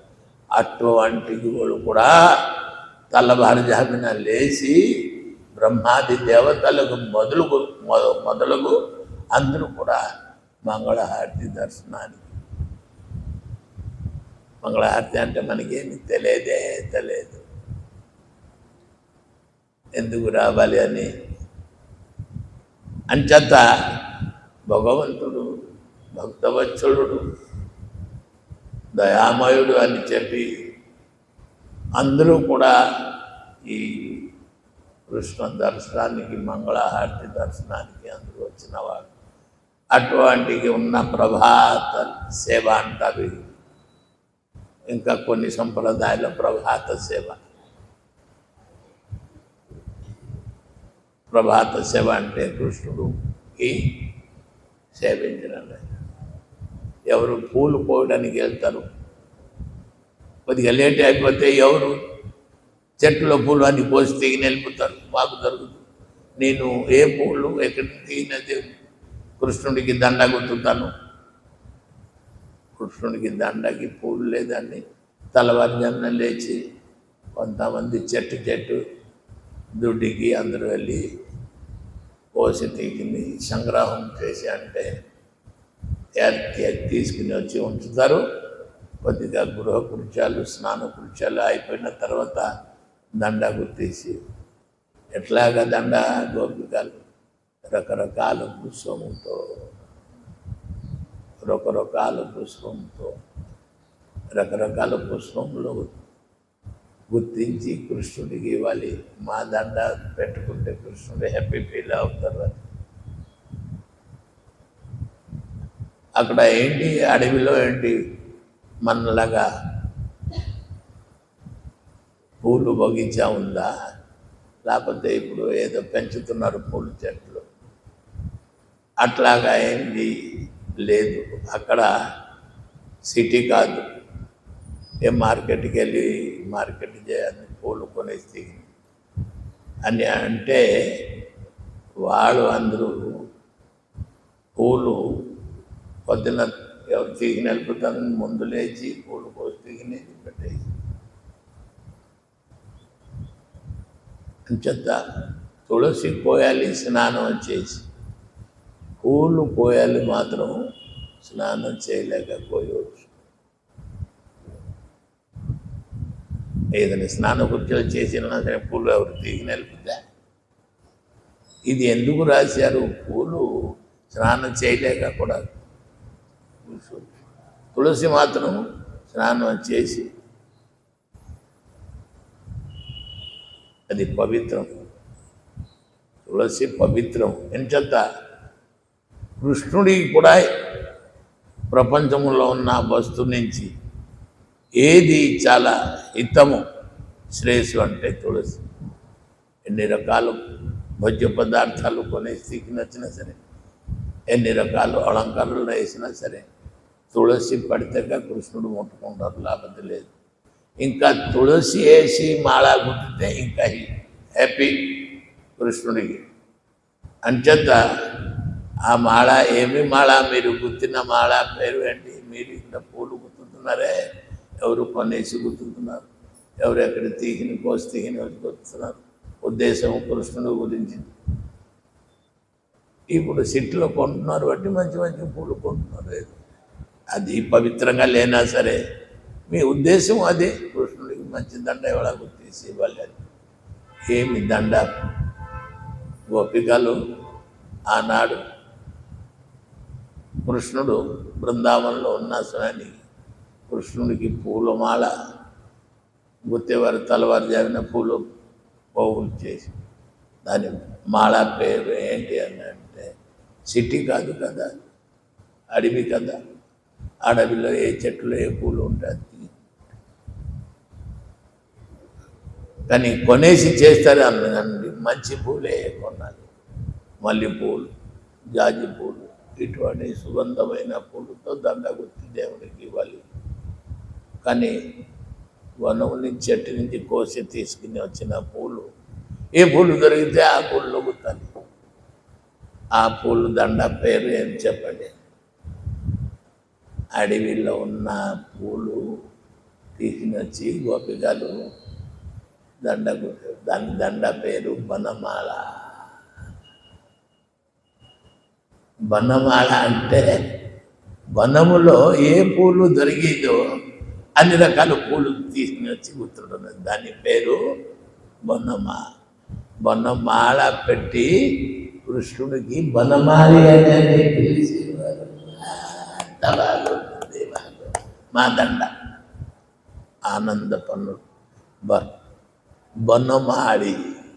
అటువంటి వాళ్ళు కూడా తెల్లవారుజామున లేచి బ్రహ్మాది దేవతలకు మొదలుగు అందరూ కూడా మంగళహారతి దర్శనానికి. మంగళహారతి అంటే మనకేమి తెలియదు ఎందుకు రావాలి అని. అంచేత భగవంతుడు భక్తవత్సలుడు దయామయుడు అని చెప్పి అందరూ కూడా ఈ కృష్ణ దర్శనానికి మంగళహారతి దర్శనానికి అందరూ వచ్చినవాడు. అటువంటికి ఉన్న ప్రభాత సేవ అంటారు. ఇంకా కొన్ని సంప్రదాయాల్లో ప్రభాత సేవ అంటే కృష్ణుడికి సేవించడం. ఎవరు పూలు పోయడానికి వెళ్తారు, కొద్దిగా లేట్ అయిపోతే ఎవరు చెట్టులో పూలు అన్ని కోసి తెగిన వెళ్ళిపోతారు. మాకు జరుగుతుంది. నేను ఏ పూలు ఎక్కడి తెగినది కృష్ణుడికి దండ గుర్తుతాను. కృష్ణుడికి దండకి పూలు లేదని తెల్లవారుజామున లేచి కొంతమంది చెట్టు దుడ్డికి అందరూ వెళ్ళి కోసి తెగిని సంగ్రహం చేసి అంటే తీసుకుని వచ్చి ఉంచుతారు. కొద్దిగా గృహ కృత్యాలు స్నాన కృత్యాలు అయిపోయిన తర్వాత దండ గుర్తీసి ఎట్లాగా దండ గోపికలు రకరకాల పుష్పంతో రకరకాల పుష్పంలో గుర్తించి కృష్ణుడికి ఇవ్వాలి. మా దండ పెట్టుకుంటే కృష్ణుడు హ్యాపీ ఫీల్ అవుతారు. అక్కడ ఏంటి, అడవిలో ఏంటి మనలాగా పూలు బగీచా ఉందా, లేకపోతే ఇప్పుడు ఏదో పెంచుతున్నారు పూల చెట్లు, అట్లాగా ఏంటి లేదు. అక్కడ సిటీ కాదు, ఏ మార్కెట్కి వెళ్ళి మార్కెట్ చేయాలి పూలు కొనేసి అని అంటే వాళ్ళు అందరూ పూలు పొద్దున ఎవరు తీగిన వెళ్ళిపోతారని ముందు లేచి పూలు కోసి తీగినేది పెట్టేసి అంచేత తులసి కోయాలి స్నానం చేసి, పూలు కోయాలి మాత్రం స్నానం చేయలేక కోయవచ్చు. ఏదైనా స్నాన కృత్యాలు చేసినా సరే పూలు ఎవరు తీగిన వెళ్ళిపోతా. ఇది ఎందుకు రాశారు? పూలు స్నానం చేయలేక కూడా తులసి మాత్రం స్నానం చేసి అది పవిత్రం. తులసి పవిత్రం. ఎంచేత కృష్ణుడికి కూడా ప్రపంచంలో ఉన్న వస్తువు నుంచి ఏది చాలా హితము శ్రేయస్సు అంటే తులసి. ఎన్ని రకాల భోజ్య పదార్థాలు కొనేసి నచ్చినా సరే, ఎన్ని రకాల అలంకారాలు వేసినా సరే, తులసి పడితేగా కృష్ణుడు ముట్టుకుంటారు, లేకపోతే లేదు. ఇంకా తులసి వేసి మాల గుర్తితే ఇంకా హ్యాపీ కృష్ణుడికి. అంచేత ఆ మాల ఏమి మాల, మీరు గుర్తిన మాల పేరు ఏంటి? మీరు ఇక్కడ పూలు గుర్తుతున్నారే, ఎవరు కొనేసి గుర్తుతున్నారు, ఎవరు ఎక్కడ తీగిని కోసి తీగిని వచ్చి గుర్తున్నారు. ఉద్దేశం కృష్ణుడు గురించి. ఇప్పుడు సిటీలో కొంటున్నారు బట్టి మంచి మంచి పూలు కొంటున్నారు. అది పవిత్రంగా లేనా సరే మీ ఉద్దేశం అదే, కృష్ణుడికి మంచి దండ ఎవడ గుర్తీసి ఇవ్వాలి. ఏమి దండ? గోపికలు ఆనాడు కృష్ణుడు బృందావనంలో ఉన్న సమయానికి కృష్ణుడికి పూలమాల గుత్తేవారు తెల్లవారుజామున పూలు పోగులు చేసి దాని మాల పేరు ఏంటి అని అంటే, సిటీ కాదు కదా, అడవి కదా. అడవిలో ఏ చెట్లు ఏ పూలు ఉంటుంది కానీ కొనేసి చేస్తారు అన్నదండి. మంచి పూలే కొనాలి. మల్లెపూలు, జాజి పూలు, ఇటువంటి సుగంధమైన పూలతో దండ గుర్తి దేవుడికి ఇవ్వాలి. కానీ వనం నుంచి చెట్టు నుంచి కోసి తీసుకుని వచ్చిన పూలు, ఏ పూలు దొరికితే ఆ పూలు గుర్తాలి. ఆ పూలు దండ పేరు ఏం చెప్పండి? అడవిలో ఉన్న పూలు తీసుకుని వచ్చి గోపికలు దండ దాని దండ పేరు బనమాల. బనమాల అంటే వనములో ఏ పూలు దొరికిదో అన్ని రకాల పూలు తీసుకుని వచ్చి గుర్తుంటున్నది. దాని పేరు బనమాల పెట్టి కృష్ణుడికి బనమాలి అనేది పిలిచేవారు. మా దండ ఆనంద పన్నుడు బనమాడి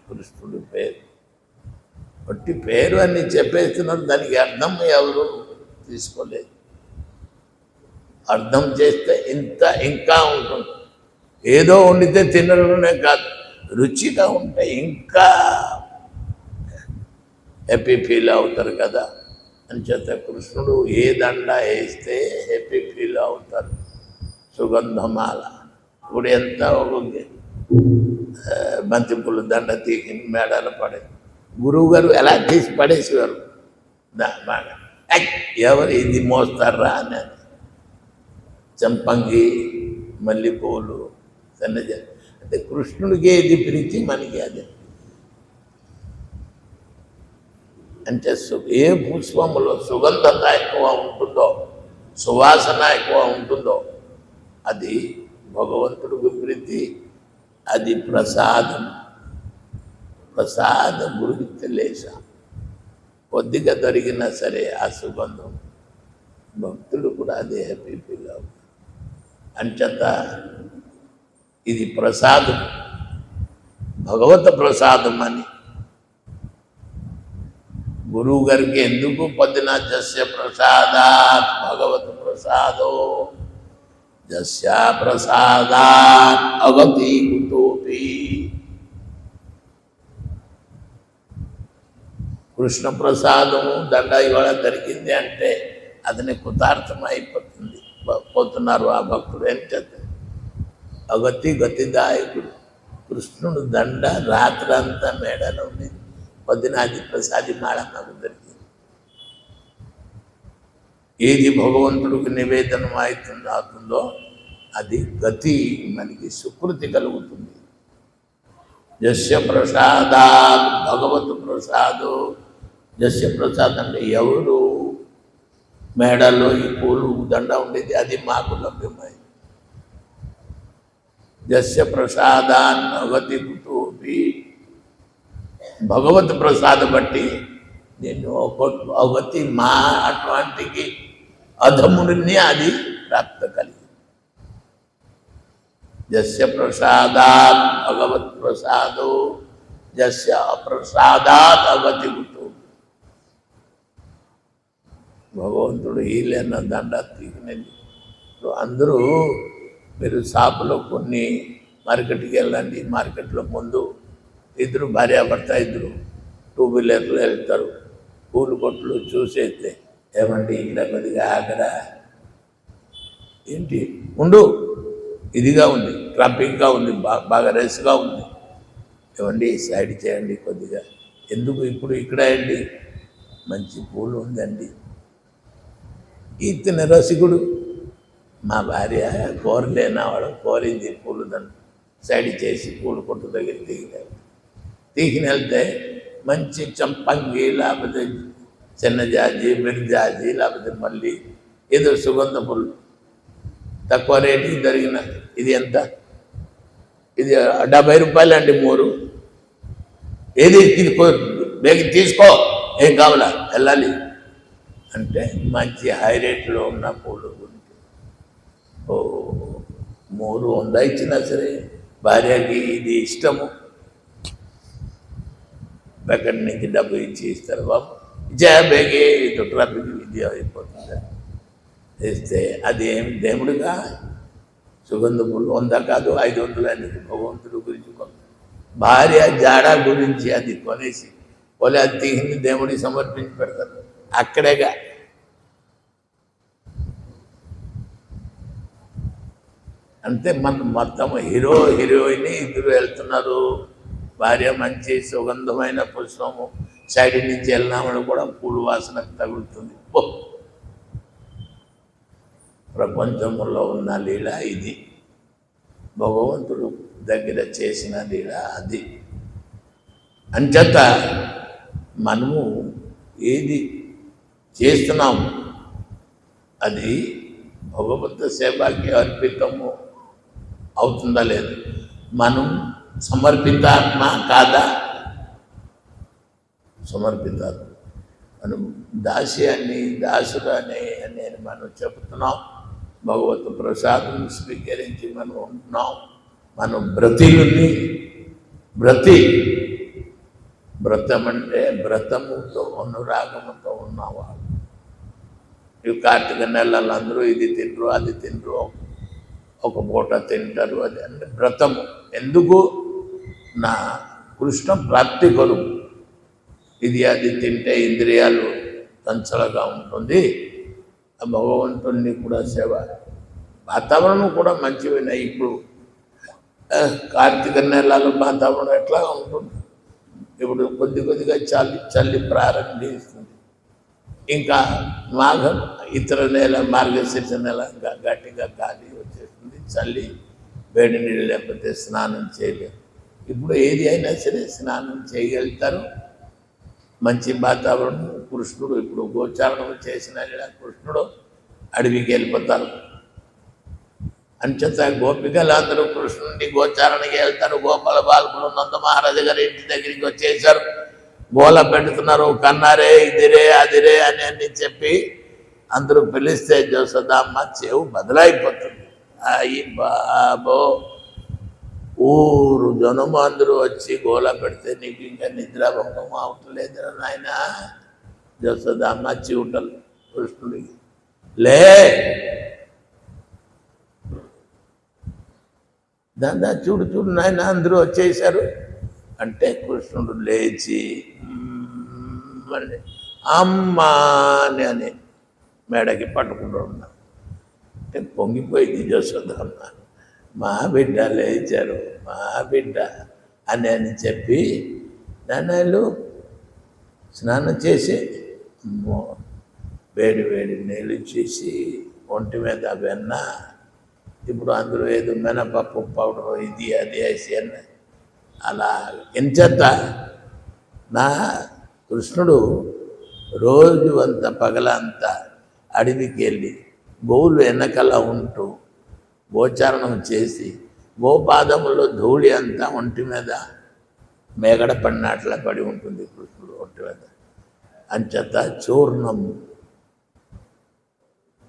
కృష్ణుడి పేరు. బట్టి పేరు అని చెప్పేస్తున్నారు, దానికి అర్థం ఎవరు తీసుకోలేదు. అర్థం చేస్తే ఇంకా ఉంటుంది. ఏదో వండితే తినడమే కాదు, రుచిగా ఉంటే ఇంకా హ్యాపీ ఫీల్ అవుతారు కదా. అంచేత కృష్ణుడు ఏ దండ వేస్తే హ్యాపీ ఫీల్ అవుతారు. సుగంధమాల ఇప్పుడు ఎంత బంతిపూలు దండ తీసి మేడాల పడే గురువు గారు ఎలా తీసి పడేసేవారు బాగా ఎవరు ఇది మోస్తారా అని చంపంగి మల్లెపూలు సన్నజ అంటే కృష్ణుడికి ఏది ప్రీతి మనకి అది అంటే ఏ పుష్పములో సుగంధత ఎక్కువ ఉంటుందో సువాసన ఎక్కువ ఉంటుందో అది భగవంతుడికి ప్రీతి, అది ప్రసాదం. ప్రసాదం గురించి తెలియస కొద్దిగా దొరికినా సరే ఆ సుగంధం భక్తులు కూడా అదే హ్యాపీ ఫీల్ అవుతారు. అంచేత ఇది ప్రసాదం, భగవత ప్రసాదం అని గురువు గారికి ఎందుకు పొద్దున జస్య ప్రసాదాత్ భగవత ప్రసాదో జస్య ప్రసాదాత్ అవతి కుతోపి. కృష్ణ ప్రసాదము దండ ఇవాళ దొరికింది అంటే అతని కృతార్థం అయిపోతుంది పోతున్నారు ఆ భక్తుడు. ఏంటంటే అగతి గతిదాయకుడు కృష్ణుడు దండ రాత్రంతా మేడలో ఉండేది, పొద్దున అది ప్రసాది మాడ నాకు దొరికింది. ఏది భగవంతుడికి నివేదనం అవుతుందో అది గతి మనకి సుకృతి కలుగుతుంది. జస్య ప్రసాదాత్ భగవత్ ప్రసాదో, జస్య ప్రసాద్ అంటే ఎవరు మేడలో ఈ పూలు దండ ఉండేది అది మాకు లభ్యమైంది. జస్య ప్రసాదాన్ అవతి కుతోపి, భగవత్ ప్రసాద బట్టి నేను అవతి మా అటువంటికి అధముడిని అది ప్రాప్త కలిగి. జస్య ప్రసాదాత్ భగవత్ ప్రసాదో జస్య అప్రసాదాత్ అవతి కుతోపి. భగవంతుడు ఈలేన దండ తీగినది. అందరూ మీరు షాపులో కొన్ని మార్కెట్కి వెళ్ళండి, మార్కెట్లో ముందు ఇద్దరు భార్యాభర్త ఇద్దరు టూ వీలర్లో వెళ్తారు, పూలు కొట్లు చూసేస్తే ఏమండి ఇక్కడ కొద్దిగా అక్కడ ఏంటి ఉండు ఇదిగా ఉంది, ట్రాఫిక్గా ఉంది, బాగా రేస్గా ఉంది, ఏమండి సైడ్ చేయండి కొద్దిగా, ఎందుకు ఇప్పుడు ఇక్కడ ఏంటి మంచి పూలు ఉందండి. ఇతని రసికుడు మా భార్య కోరలేనావాడు కోరింది పూలు దండ సైడ్ చేసి పూలు కొట్టు దగ్గర తీగిన వెళ్తే మంచి చంపంగి లేకపోతే చిన్నజాజి మిర్జాజి లేకపోతే మళ్ళీ ఏదో సుగంధ పూలు తక్కువ రేటుకి దొరికిన ఇది ఎంత, ఇది 70 రూపాయలు అండి మూరు, ఏది బేగ తీసుకో ఏం కావాలా వెళ్ళాలి అంటే మంచి హై రేట్లో ఉన్న పూలు గురించి ఓ 300 ఇచ్చినా సరే భార్యకి ఇది ఇష్టము, ఎక్కడి నుంచి డబ్బు ఇచ్చి ఇస్తారు బాబు ఇచ్చా బేగే ఇటు ట్రాఫిక్ విద్య అయిపోతుంది ఇస్తే అది ఏమి దేవుడుగా సుగంధ పూలు 100 కాదు 500 అనేది భగవంతుడి గురించి భార్య జాడ గురించి అది కొనేసి పోలే అది తీసింది దేవుడికి సమర్పించి పెడతారు అక్కడేగా. అంతే మన మొత్తం హీరో హీరోయిన్ ఇద్దరు వెళ్తున్నారు, భార్య మంచి సుగంధమైన పుష్పము సైడ్ నుంచి వెళ్ళినామని కూడా పూలు వాసనకు తగులుతుంది. ప్రపంచంలో ఉన్న లీల ఇది, భగవంతుడు దగ్గర చేసిన లీల అది. అంచేత మనము ఏది చేస్తున్నాం అది భగవంతు సేవకి అర్పితము అవుతుందా లేదు, మనం సమర్పితాత్మ కాదా, సమర్పితాత్మ మనం దాస్యాన్ని దాసుడని నేను మనం చెబుతున్నాం. భగవత్ ప్రసాదం స్వీకరించి మనం ఉంటున్నాం. మనం వ్రతిని వ్రతం అంటే వ్రతముతో అనురాగముతో ఉన్నవాళ్ళు. ఈ కార్తీక నెలలు అందరూ ఇది తినరు అది తినరు, ఒక పూట తింటారు, అది అంటే వ్రతము. ఎందుకు నా కృష్ణ ప్రాప్తి కొరకు. ఇది అది తింటే ఇంద్రియాలు చంచలగా ఉంటుంది, భగవంతుడిని కూడా సేవ. వాతావరణం కూడా మంచివైనా ఇప్పుడు కార్తీక నెలలో వాతావరణం ఎట్లా ఉంటుంది. ఇప్పుడు కొద్దిగా చల్లి ప్రారంభిస్తుంది. ఇంకా మాఘం ఇతర నెల మార్గశిర్ష నెల ఇంకా గట్టిగా గాలి వచ్చేస్తుంది. చల్లి వేడి నీళ్ళు లేకపోతే స్నానం చేయలేదు. ఇప్పుడు ఏది అయినా సరే స్నానం చేయగలుగుతారు. మంచి వాతావరణం. కృష్ణుడు ఇప్పుడు గోచారణం చేసిన కృష్ణుడు అడవికి వెళ్ళిపోతారు. అంచేత గోపికలు అందరూ కృష్ణుడిని గోచారణకి వెళ్తారు. గోపాల బాలకులు నంద మహారాజు గారి ఇంటి దగ్గరికి వచ్చేసారు. గోల పెడుతున్నారు. కన్నారే ఇదిరే అదిరే అని అన్ని చెప్పి అందరూ పిలిస్తే జోసదమ్మ చెవు బదులైపోతుంది. అయ్యి బాబో, ఊరు జనము అందరూ వచ్చి గోల పెడితే నీకు ఇంకా నిద్రాభంగం అవట్లేదు నాయన. జోసదమ్మ చివుటలు కృష్ణుడికి, లే దాదా చూడు నాయన అందరూ వచ్చేసారు అంటే కృష్ణుడు లేచి అమ్మా అని మేడకి పట్టుకుంటూ ఉన్నాడు. అంటే పొంగిపోయింది జోసదమ్మ. మా బిడ్డ లేచారు, మా బిడ్డ అని చెప్పి నాన్నలు స్నానం చేసి వేడి నీళ్ళు చేసి ఒంటి మీద వెన్న, ఇప్పుడు అందులో ఏదో మినపప్పు పౌడర్ ఇది అది వేసి అన్న అలా ఎంచేత నా కృష్ణుడు రోజు అంతా పగలంతా అడవికి వెళ్ళి గోవులు వెనకలా ఉంటూ గోచారణం చేసి గోపాదములో ధూళి అంతా ఒంటి మీద మేగడ పడినట్లా పడి ఉంటుంది కృష్ణుడు ఒంటి మీద. అంచేత చూర్ణము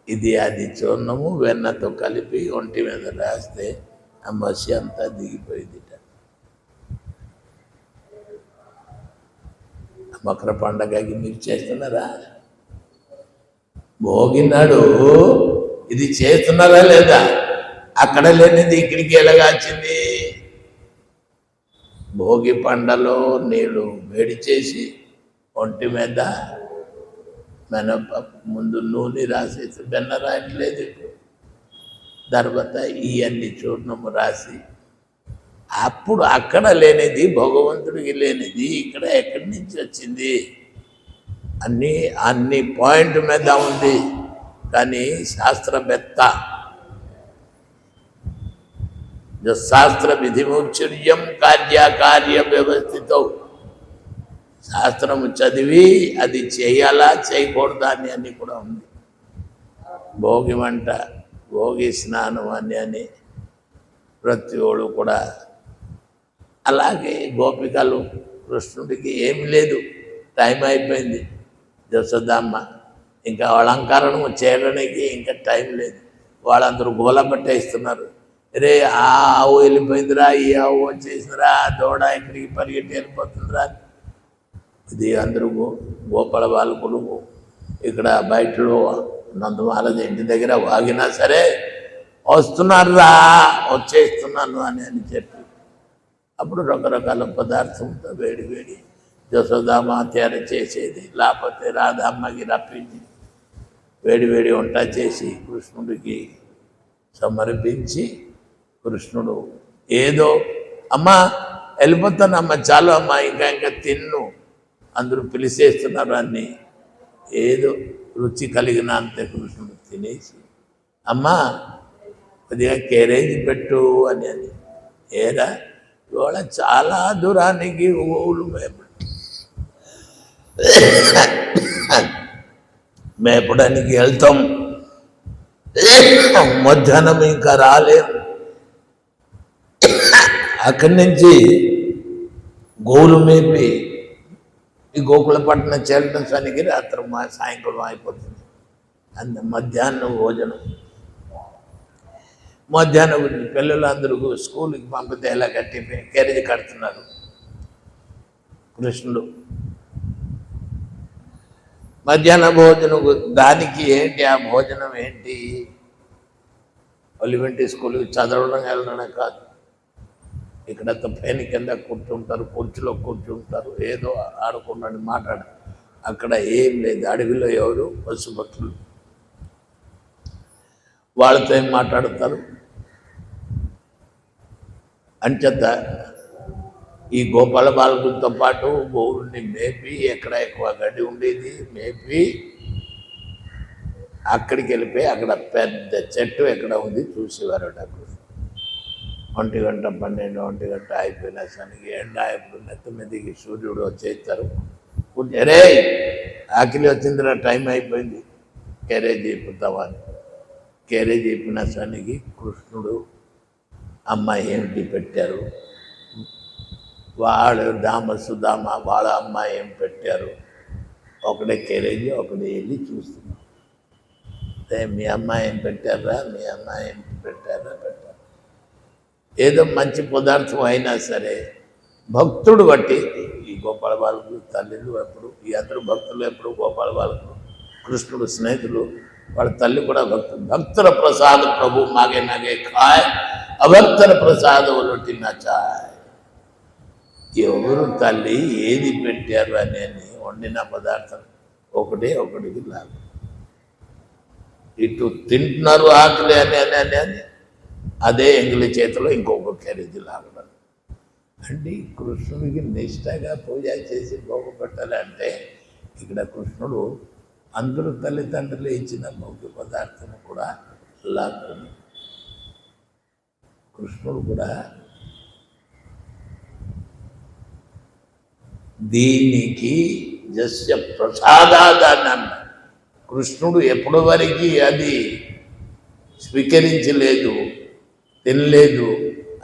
ఇది అది చూర్ణము వెన్నతో కలిపి ఒంటి మీద రాస్తే ఆ మసి అంతా దిగిపోయింది. మకర పండగకి మీరు చేస్తున్నారా? భోగినాడు ఇది చేస్తున్నారా లేదా? అక్కడ లేనిది ఇక్కడికి ఎలాగాచింది? భోగి పండలో నీళ్ళు వేడి చేసి ఒంటి మీద మినపప్పు ముందు నూనె రాసేసి వెన్న రాయట్లేదు. ఇప్పుడు తర్వాత ఇవన్నీ చూర్ణము రాసి అప్పుడు అక్కడ లేనిది భగవంతుడికి లేనిది ఇక్కడ ఎక్కడి నుంచి వచ్చింది అన్ని పాయింట్ మీద ఉంది. కానీ శాస్త్రవేత్త శాస్త్ర విధిముచ్చుర్యం కార్య వ్యవస్థితో శాస్త్రము చదివి అది చేయాలా చేయకూడదా అని అన్నీ కూడా ఉంది. భోగి వంట, భోగి స్నానం అని ప్రతి ఒడు కూడా. అలాగే గోపికలు కృష్ణుడికి ఏమి లేదు, టైం అయిపోయింది. జసదమ్మ ఇంకా వాళ్ళ అలంకరణం చేయడానికి ఇంకా టైం లేదు. వాళ్ళందరూ గోల పట్టేస్తున్నారు. రే ఆ ఆవు వెళ్ళిపోయిందిరా, ఈ ఆవు వచ్చేసిందిరా, దూడ ఇక్కడికి పరిగెట్టి వెళ్ళిపోతుందిరా. ఇది అందరూ గోపాల బాలకులు ఇక్కడ బయటలో నందమాలది ఇంటి దగ్గర వాగినా సరే వస్తున్నారా, వచ్చేస్తున్నాను అని చెప్పి అప్పుడు రకరకాల పదార్థంతో వేడి జసోదామ తయారు చేసేది. లేకపోతే రాధమ్మకి రప్పించి వేడి వంట చేసి కృష్ణుడికి సమర్పించి కృష్ణుడు ఏదో అమ్మా వెళ్ళిపోతానమ్మా, చాలు అమ్మా, ఇంకా తిన్ను, అందరూ పిలిచేస్తున్నారు అని ఏదో రుచి కలిగిన అంతే కృష్ణుడు తినేసి అమ్మా కొద్దిగా కేరేజ్ పెట్టు అని ఏరా ఇవాళ చాలా దూరానికి ఊళ్ళు మేపడానికి వెళ్తాం, మధ్యాహ్నం ఇంకా రాలేం. అక్కడి నుంచి గోవులు మేపి ఈ గోకులపట్నం చేరడానికి రాత్రి సాయంకాలం అయిపోతుంది. మధ్యాహ్నం భోజనం, మధ్యాహ్నం పిల్లలు అందరూ స్కూల్కి పంపితే ఎలా కట్టి క్యారేజ్ కడుతున్నారు. కృష్ణుడు మధ్యాహ్న భోజనం దానికి ఏంటి, ఆ భోజనం ఏంటి? ఎలిమెంటరీ స్కూల్కి చదవడం వెళ్ళడం కాదు. ఇక్కడ పైన కింద కూర్చుంటారు, కుర్చీలో కూర్చుంటారు, ఏదో ఆడుకున్నాడు మాట్లాడు. అక్కడ ఏం లేదు. అడవిలో ఎవరు పశుపక్షులు, వాళ్ళతో ఏం మాట్లాడతారు. అంచేత ఈ గోపాల బాలకులతో పాటు గోవుల్ని మేపి ఎక్కడ ఎక్కువ గడ్డి ఉండేది మేపి అక్కడికి వెళ్ళిపోయి అక్కడ పెద్ద చెట్టు ఎక్కడ ఉంది చూసేవారు కృష్ణుడు. 1 గంట 12 గంట అయిపోయిన సనికి ఎండ ఎప్పుడు నెత్త మీదకి సూర్యుడు వచ్చేస్తారు. రే ఆకిలి వచ్చిందిరా, టైం అయిపోయింది, క్యారేజ్ అయిపోతావా. క్యారేజ్ అయిపోయిన సనికి కృష్ణుడు అమ్మాయి ఏమిటి పెట్టారు, వాడు సుధామ వాళ్ళ అమ్మాయి ఏం పెట్టారు, ఒకటే క్యారేజీ ఒకటే వెళ్ళి చూస్తున్నాం. మీ అమ్మాయి ఏం పెట్టారా, మీ అమ్మాయి ఏం పెట్టారా ఏదో మంచి పదార్థం అయినా సరే భక్తుడు బట్టి ఈ గోపాల బాలకులు తల్లిలు ఎప్పుడు ఈ అందరూ భక్తులు ఎప్పుడు గోపాల బాలకులు కృష్ణుడు స్నేహితులు వాళ్ళ తల్లి కూడా భక్తులు. భక్తుల ప్రసాద ప్రభు మాగే నాగే ఖాయ్ అభక్తుల ప్రసాద ఒలొట్టిన చాయ్. ఎవరు తల్లి ఏది పెట్టారు అనేది వండిన పదార్థం ఒకటికి లాభం. ఇటు తింటున్నారు ఆకలి అని అదే ఎంగిలి చేతిలో ఇంకొక క్యారేజీ లాగడం. అంటే కృష్ణుడికి నిష్టగా పూజ చేసి భోగపెట్టాలంటే ఇక్కడ కృష్ణుడు అందరూ తల్లిదండ్రులు ఇచ్చిన భోగ్య పదార్థం కూడా లాక్కుని కృష్ణుడు కూడా దీనికి జస్య ప్రసాదాదాన్ని అన్న కృష్ణుడు ఎప్పటి వరకు అది స్వీకరించలేదు, తినలేదు,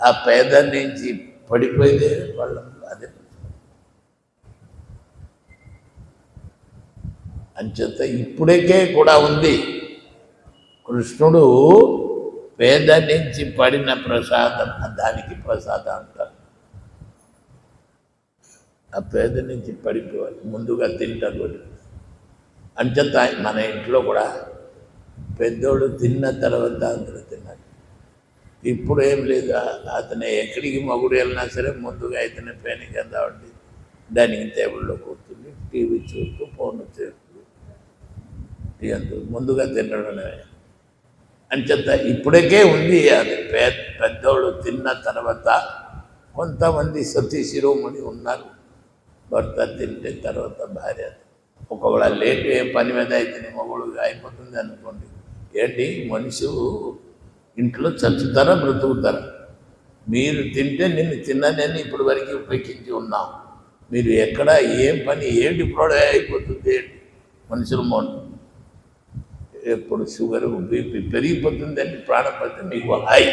ఆ పేద నుంచి పడిపోయిందే వాళ్ళం. అదే అంచేత ఇప్పుడికే కూడా ఉంది. కృష్ణుడు పేద నుంచి పడిన ప్రసాదం, దానికి ప్రసాదం అంటారు. ఆ పేద నుంచి పడిపోవాలి ముందుగా తింటారు. అంచేత మన ఇంట్లో కూడా పెద్దోడు తిన్న తర్వాత అందరూ తిన్నాడు. ఇప్పుడు ఏం లేదు, అతను ఎక్కడికి మగుడు వెళ్ళినా సరే ముందుగా అతని పేని కింద ఉండి డైనింగ్ టేబుల్లో కూర్చుని టీవీ చూస్తూ ఫోన్ చేస్తూ ముందుగా తినడమే. అంచేత ఇప్పటికే ఉంది అది. పెద్దోళ్ళు తిన్న తర్వాత కొంతమంది సతీ శిరోమణి ఉన్నారు, భర్త తింటే తర్వాత భార్య. ఒకవేళ లేట్ ఏ పని మీద అయితే మగుడు అయిపోతుంది అనుకోండి, ఏంటి మనిషి ఇంట్లో చచ్చుతారా బ్రతుకుతారా, మీరు తింటే నిన్ను తిన్నానని ఇప్పటి వరకు ఉపేక్షించి ఉన్నాం, మీరు ఎక్కడ ఏం పని ఏంటి ప్రొడక్ట్ అయిపోతుంది ఏంటి మనుషులు ఎప్పుడు షుగర్ బీపీ పెరిగిపోతుందని ప్రాణం పడితే మీకు హై.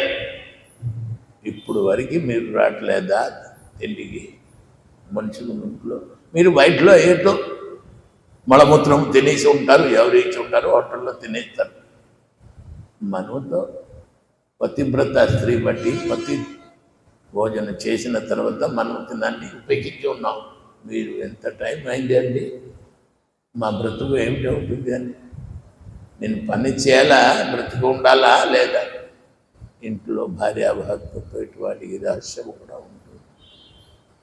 ఇప్పుడు వరకు మీరు రావట్లేదా తిండికి మనుషుల ఇంట్లో? మీరు బయటలో ఏటో మలమూత్రం తినేసి ఉంటారు, ఎవరు ఇచ్చి ఉంటారు, హోటల్లో తినేస్తారు. మనతో పతివ్రత స్త్రీ బట్టి పతి భోజనం చేసిన తర్వాత మనం తినాన్ని ఉపేక్షించి ఉన్నాం. మీరు ఎంత టైం అయింది అండి, మా బ్రతుకు ఏమిటి అవుతుంది అని. నేను పని చేయాలా, బ్రతుకు ఉండాలా లేదా? ఇంట్లో భార్యాభర్తతో ఇటువంటి రహస్యం కూడా ఉంటుంది.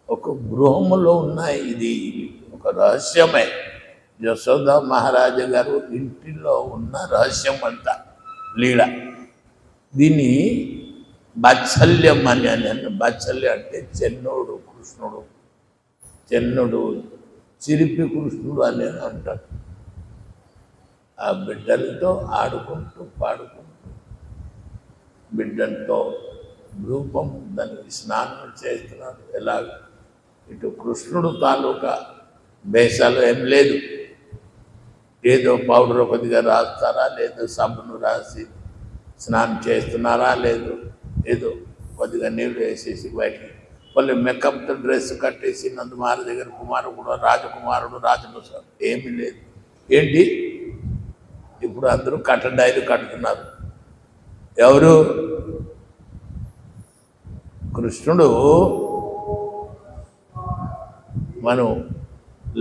ఒక గృహములో ఉన్న ఇది ఒక రహస్యమే. యశోద మహారాజు గారు ఇంటిలో ఉన్న రహస్యం అంతా లీల. దీన్ని బాత్సల్యం అని అని బాత్సల్యం అంటే చెన్నోడు కృష్ణుడు, చెన్నుడు చిరిపి కృష్ణుడు అని అంటారు. ఆ బిడ్డలతో ఆడుకుంటూ పాడుకుంటూ బిడ్డలతో రూపం దానికి స్నానం చేస్తున్నాడు. ఎలాగ ఇటు కృష్ణుడు తాలూకా వేషాలు ఏం లేదు. ఏదో పౌడర్ కొద్దిగా రాస్తారా, లేదో సబ్బును రాసి స్నానం చేస్తున్నారా, లేదు ఏదో కొద్దిగా నీళ్ళు వేసేసి బయటికి వాళ్ళు మేకప్తో డ్రెస్ కట్టేసి నందమారి దగ్గర కుమారుడు రాజకుమారుడు రాజకుమారు ఏమీ లేదు. ఏంటి ఇప్పుడు అందరూ కట్టడాయిలు కట్టుతున్నారు. ఎవరు? కృష్ణుడు మనం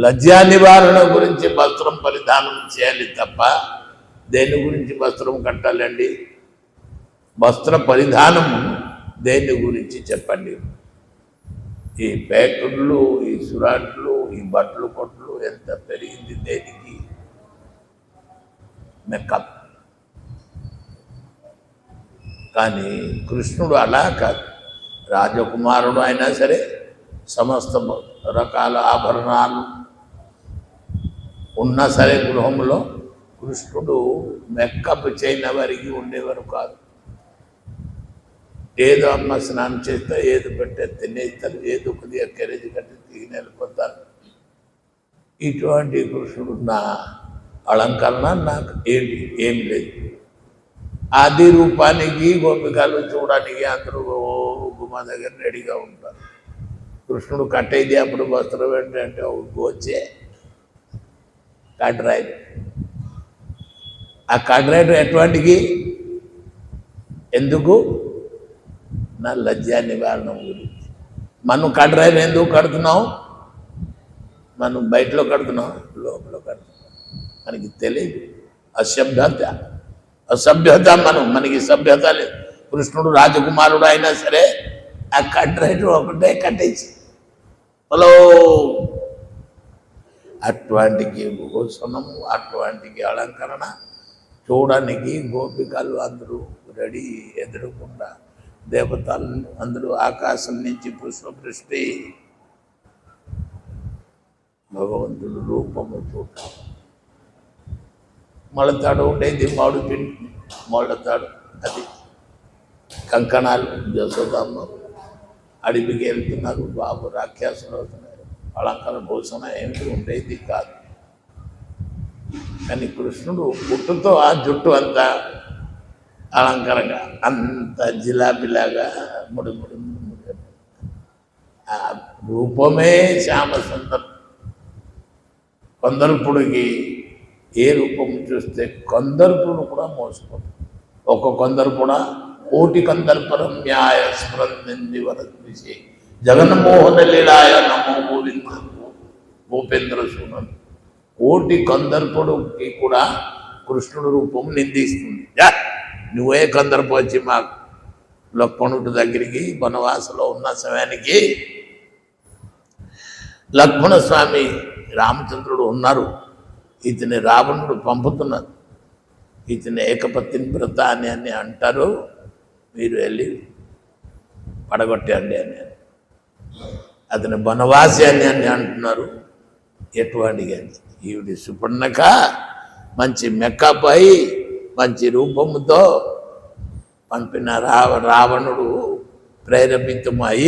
లజ్జా నివారణ గురించి వస్త్రం పరిధానం చేయాలి తప్ప దేని గురించి వస్త్రం కట్టాలండి? వస్త్ర పరిధానం దేని గురించి చెప్పండి? ఈ ప్యాకెట్లు, ఈ సురాట్లు, ఈ బట్టలు కొట్లు ఎంత పెరిగింది దేనికి? మేకప్. కానీ కృష్ణుడు అలా కాదు. రాజకుమారుడు అయినా సరే సమస్త రకాల ఆభరణాలు ఉన్నా సరే గృహంలో కృష్ణుడు మేకప్ చేయని వారికి ఉండేవారు కాదు. ఏదో అమ్మ స్నానం చేస్తే ఏదో పెట్టే తినేస్తారు, ఏదో కొద్దిగా కెరేజ్ కట్టి తిరిగి వెళ్ళిపోతారు. ఇటువంటి కృష్ణుడు నా అలంకరణ నాకు ఏమి లేదు. ఆది రూపానికి గోపికలు చూడడానికి అందరూ గుమ్మ దగ్గర రెడీగా ఉంటారు. కృష్ణుడు కట్టేది అప్పుడు వస్త్రం ఏంటంటే వచ్చే కట్రాయి. ఆ కట్రాయి ఎటువంటికి ఎందుకు? నా లజ్జా నివారణ గురించి. మనం కట్రాయిని ఎందుకు కడుతున్నాం? మనం బయటలో కడుతున్నాం, లోపల కడుతున్నాం. మనకి తెలియదు. అసభ్యత మనకి సభ్యత లేదు. కృష్ణుడు రాజకుమారుడు అయినా సరే ఆ కట్రాయి ఒకటే కట్టేసి హలో అటువంటికి భూషణము, అటువంటికి అలంకరణ చూడడానికి గోపికలు అందరూ రెడీ ఎదురకుండా దేవతలు అందరూ ఆకాశం నుంచి పుష్పవృష్టి భగవంతుడు రూపము చూడాలి. మొలతాడు ఉండేది మామిడి పిండి, మొలతాడు అది కంకణాలు. జసోదమ్మ అడవికి వెళ్తున్నారు, బాబు రాక్షసులు అవుతున్నారు. అలంకరణ భూషణ ఏమిటి ఉండేది కాదు. కానీ కృష్ణుడు పుట్టుతో ఆ జుట్టు అంతా అలంకరంగా అంత జిలాబిలాగా ముడి ఆ రూపమే శ్యామ సుందరం. కొందరుపుడికి ఏ రూపం చూస్తే కొందరుపుడు కూడా మోసపోతుంది. ఒక కొందరుపుడ కోటి కందర్పరం న్యాయ స్మృతి వరసి జగన్మోహన లీలాయ నమో గోవింద భూపేంద్ర సూనన్. కోటి కందర్పుడికి కూడా కృష్ణుడు రూపం నిందిస్తుంది. నువ్వే కందర్పు వచ్చి మా లక్ష్మణుడి దగ్గరికి వనవాసలో ఉన్న సమయానికి లక్ష్మణ స్వామి రామచంద్రుడు ఉన్నారు, ఇతని రావణుడు పంపుతున్నారు, ఇతని ఏకపత్ని వ్రత అని అంటారు, మీరు వెళ్ళి పడగొట్టండి అని. అతని వనవాసి అని అంటున్నారు. ఎటువంటి కానీ ఈవిడి సుపర్ణక మంచి మెక్కపై మంచి రూపముతో పంపిన రావణుడు ప్రేరేపితమై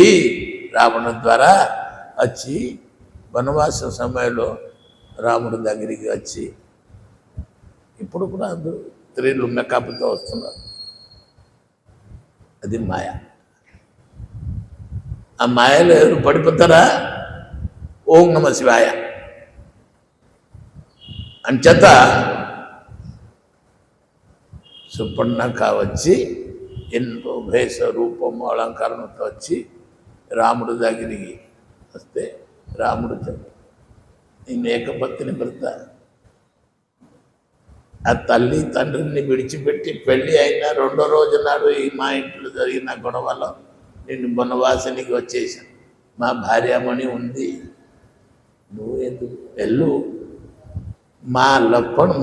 రావణ ద్వారా వచ్చి వనవాస సమయంలో రాముడి దగ్గరికి వచ్చి ఇప్పుడు కూడా అందరూ స్త్రీలు మెకప్తో వస్తున్నారు. అది మాయ. ఆ మాయలో ఎవరు పడిపోతారా? ఓం నమ శివాయ అంచేత సుపర్ణక వచ్చి ఎన్నో భేష రూపము అలంకరణతో వచ్చి రాముడి దగ్గరికి వస్తే రాముడు నేను ఏకపత్ని భర్త, ఆ తల్లి తండ్రిని విడిచిపెట్టి పెళ్ళి అయిన రెండో రోజు నాడు ఈ మా ఇంట్లో జరిగిన గొడవలో నేను వనవాసినికి వచ్చేసాను. మా భార్యమణి ఉంది, నువ్వు ఎందుకు వెళ్ళు.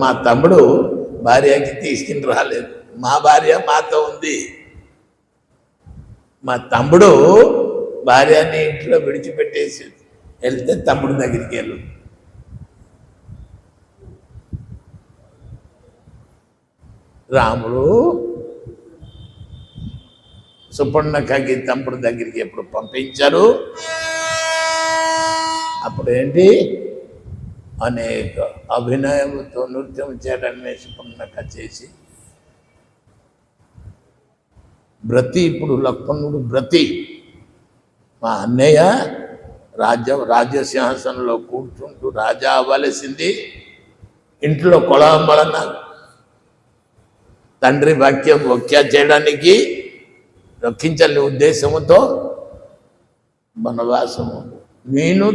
మా తమ్ముడు భార్యకి తీసుకుని రాలేదు, మా భార్య మాతో ఉంది. మా తమ్ముడు భార్యని ఇంట్లో విడిచిపెట్టేసి వెళ్తే తమ్ముడు దగ్గరికి వెళ్ళు. రాముడు సుపర్ణకకి తమ్ముడు దగ్గరికి ఎప్పుడు పంపించారు, అప్పుడు ఏంటి అనేక అభినయంతో నృత్యం చేయడాన్ని సుపర్ణక చేసి బ్రతి. ఇప్పుడు లక్ష్మణుడు బ్రతి, మా అన్నయ్య రాజ్యసింహాసనంలో కూర్చుంటూ రాజా అవ్వలసింది, ఇంట్లో కొలవబలన తండ్రి వాక్యం వ్యాఖ్య చేయడానికి రక్షించాలని ఉద్దేశంతో వనవాసము. నేను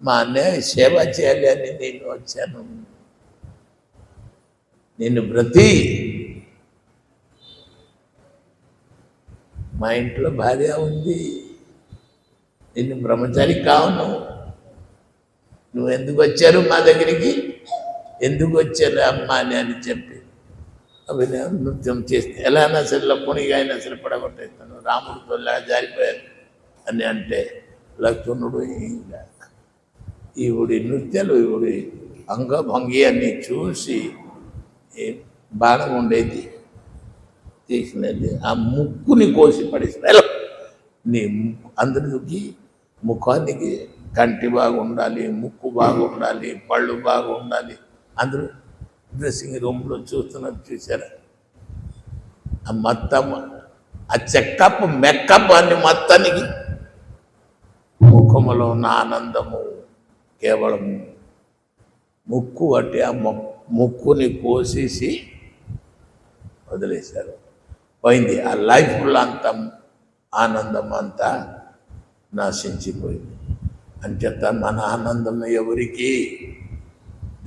మా అన్నయ్య సేవ చేయాలి అని నేను వచ్చాను. నేను బ్రతి, మా ఇంట్లో భార్య ఉంది, నేను బ్రహ్మచారి కావును. నువ్వు ఎందుకు వచ్చారు మా దగ్గరికి, ఎందుకు వచ్చారు అమ్మ అని చెప్పి అభినయ నృత్యం చేస్తే ఎలా అయినా సరే లక్ష్మణిగా అయినా సరే పడగొట్టేస్తాను, రాముడితో జారిపోయారు అని అంటే లక్ష్మణుడు ఇంకా ఈవిడి నృత్యాలు ఈవిడి అంగభంగి అన్ని చూసి బాణం ఉండేది తీసినది ఆ ముక్కుని కోసి పడేసిన నీ అందరికి ముఖానికి కంటి బాగుండాలి, ముక్కు బాగుండాలి, పళ్ళు బాగుండాలి. అందరూ డ్రెస్సింగ్ రూమ్లో చూస్తున్నది చూసారా? ఆ మొత్తం ఆ చెకప్ మేకప్ అన్ని మొత్తానికి ముఖములో ఉన్న ఆనందము కేవలం ముక్కు బట్టి ఆ ముక్కుని కోసేసి వదిలేశారు. పోయింది ఆ లైఫ్లో అంతా ఆనందం అంతా నశించిపోయింది. అంచేత మన ఆనందం ఎవరికి?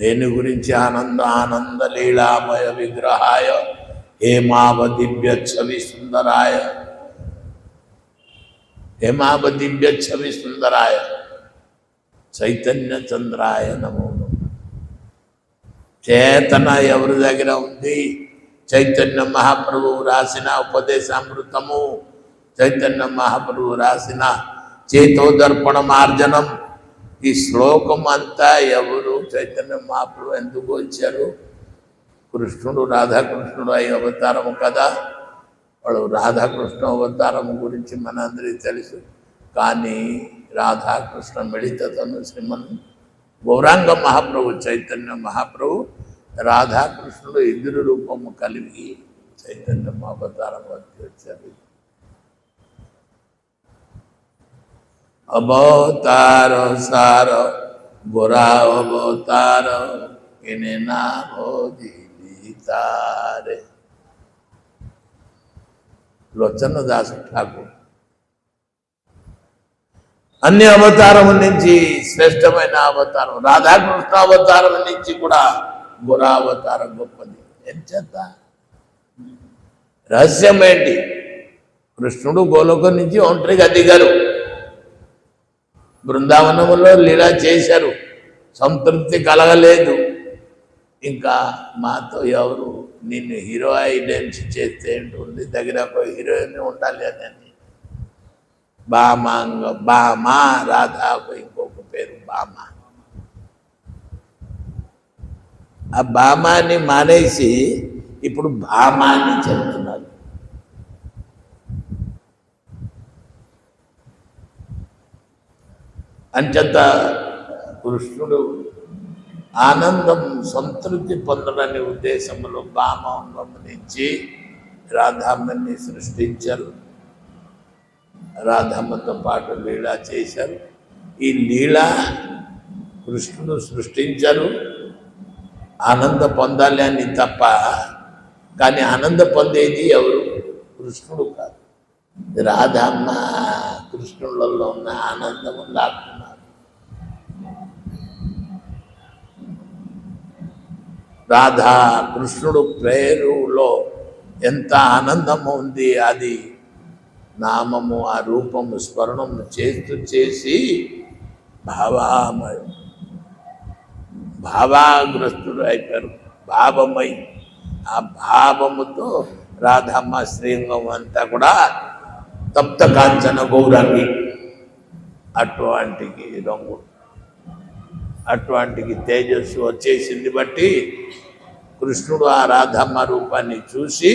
దేని గురించి ఆనంద ఆనంద లీలామయ విగ్రహాయ హేమావ దివ్య ఛవి సుందరాయ, హేమావ దివ్య ఛవి సుందరాయ చైతన్య చంద్రాయ నమో. చేతన ఎవరి దగ్గర ఉంది? చైతన్య మహాప్రభువు రాసిన ఉపదేశామృతము, చైతన్య మహాప్రభువు రాసిన చేతోదర్పణ మార్జనం. ఈ శ్లోకం అంతా ఎవరు? చైతన్య మహాప్రభు ఎందుకు వచ్చారు? కృష్ణుడు రాధాకృష్ణుడు అయి అవతారము కదా. వాడు రాధాకృష్ణ అవతారము గురించి మనందరికీ తెలుసు. కానీ రాధాకృష్ణ మిళితతను శ్రీమన్ గౌరాంగ మహాప్రభు చైతన్య మహాప్రభు రాధాకృష్ణుడు ఇద్దరు రూపము కలిగి చైతన్య అవతారం వచ్చారు. अवतार सार गोरा अवतार इन्हें नाम तारे लोचन दास ठाकुर अन्य అవతారం నుంచి శ్రేష్టమైన అవతారం రాధాకృష్ణ అవతారం నుంచి కూడా గోరా అవతారం గొప్పది. ఎంచేత రహస్యం ఏంటి? కృష్ణుడు గోలోకం నుంచి ఒంటరిగా దిగారు, బృందావనంలో లీలా చేశారు, సంతృప్తి కలగలేదు. ఇంకా మాతో ఎవరు నిన్ను హీరో ఐడెంటిటీ చేస్తే ఏంటుంది, దగ్గర ఒక హీరోయిన్ ఉండాలి అని బామాంగ బామా రాధాకు ఇంకొక పేరు బామ. ఆ బామాని మానేసి ఇప్పుడు భామాని చెప్తున్నారు. అంచేత కృష్ణుడు ఆనందం సంతృప్తి పొందడనే ఉద్దేశంలో భామం గమనించి రాధమ్మని సృష్టించారు, రాధమ్మతో పాటు లీలా చేశారు. ఈ లీలా కృష్ణుడు సృష్టించారు ఆనంద పొందాలి అని తప్ప, కానీ ఆనంద పొందేది ఎవరు? కృష్ణుడు కాదు. రాధమ్మ కృష్ణులలో ఉన్న ఆనందము లాక్కున్నారు. రాధా కృష్ణుడు పేరులో ఎంత ఆనందం ఉంది, అది నామము ఆ రూపము స్మరణము చేస్తూ చేసి భావాగ్రస్తుడు అయిపోయారు. భావమై ఆ భావముతో రాధమ్మ శ్రీరంగం అంతా కూడా తప్త కాంచన గౌరాంగి అటువంటికి రంగు, అటువంటికి తేజస్సు వచ్చేసింది. బట్టి కృష్ణుడు ఆ రాధమ్మ రూపాన్ని చూసి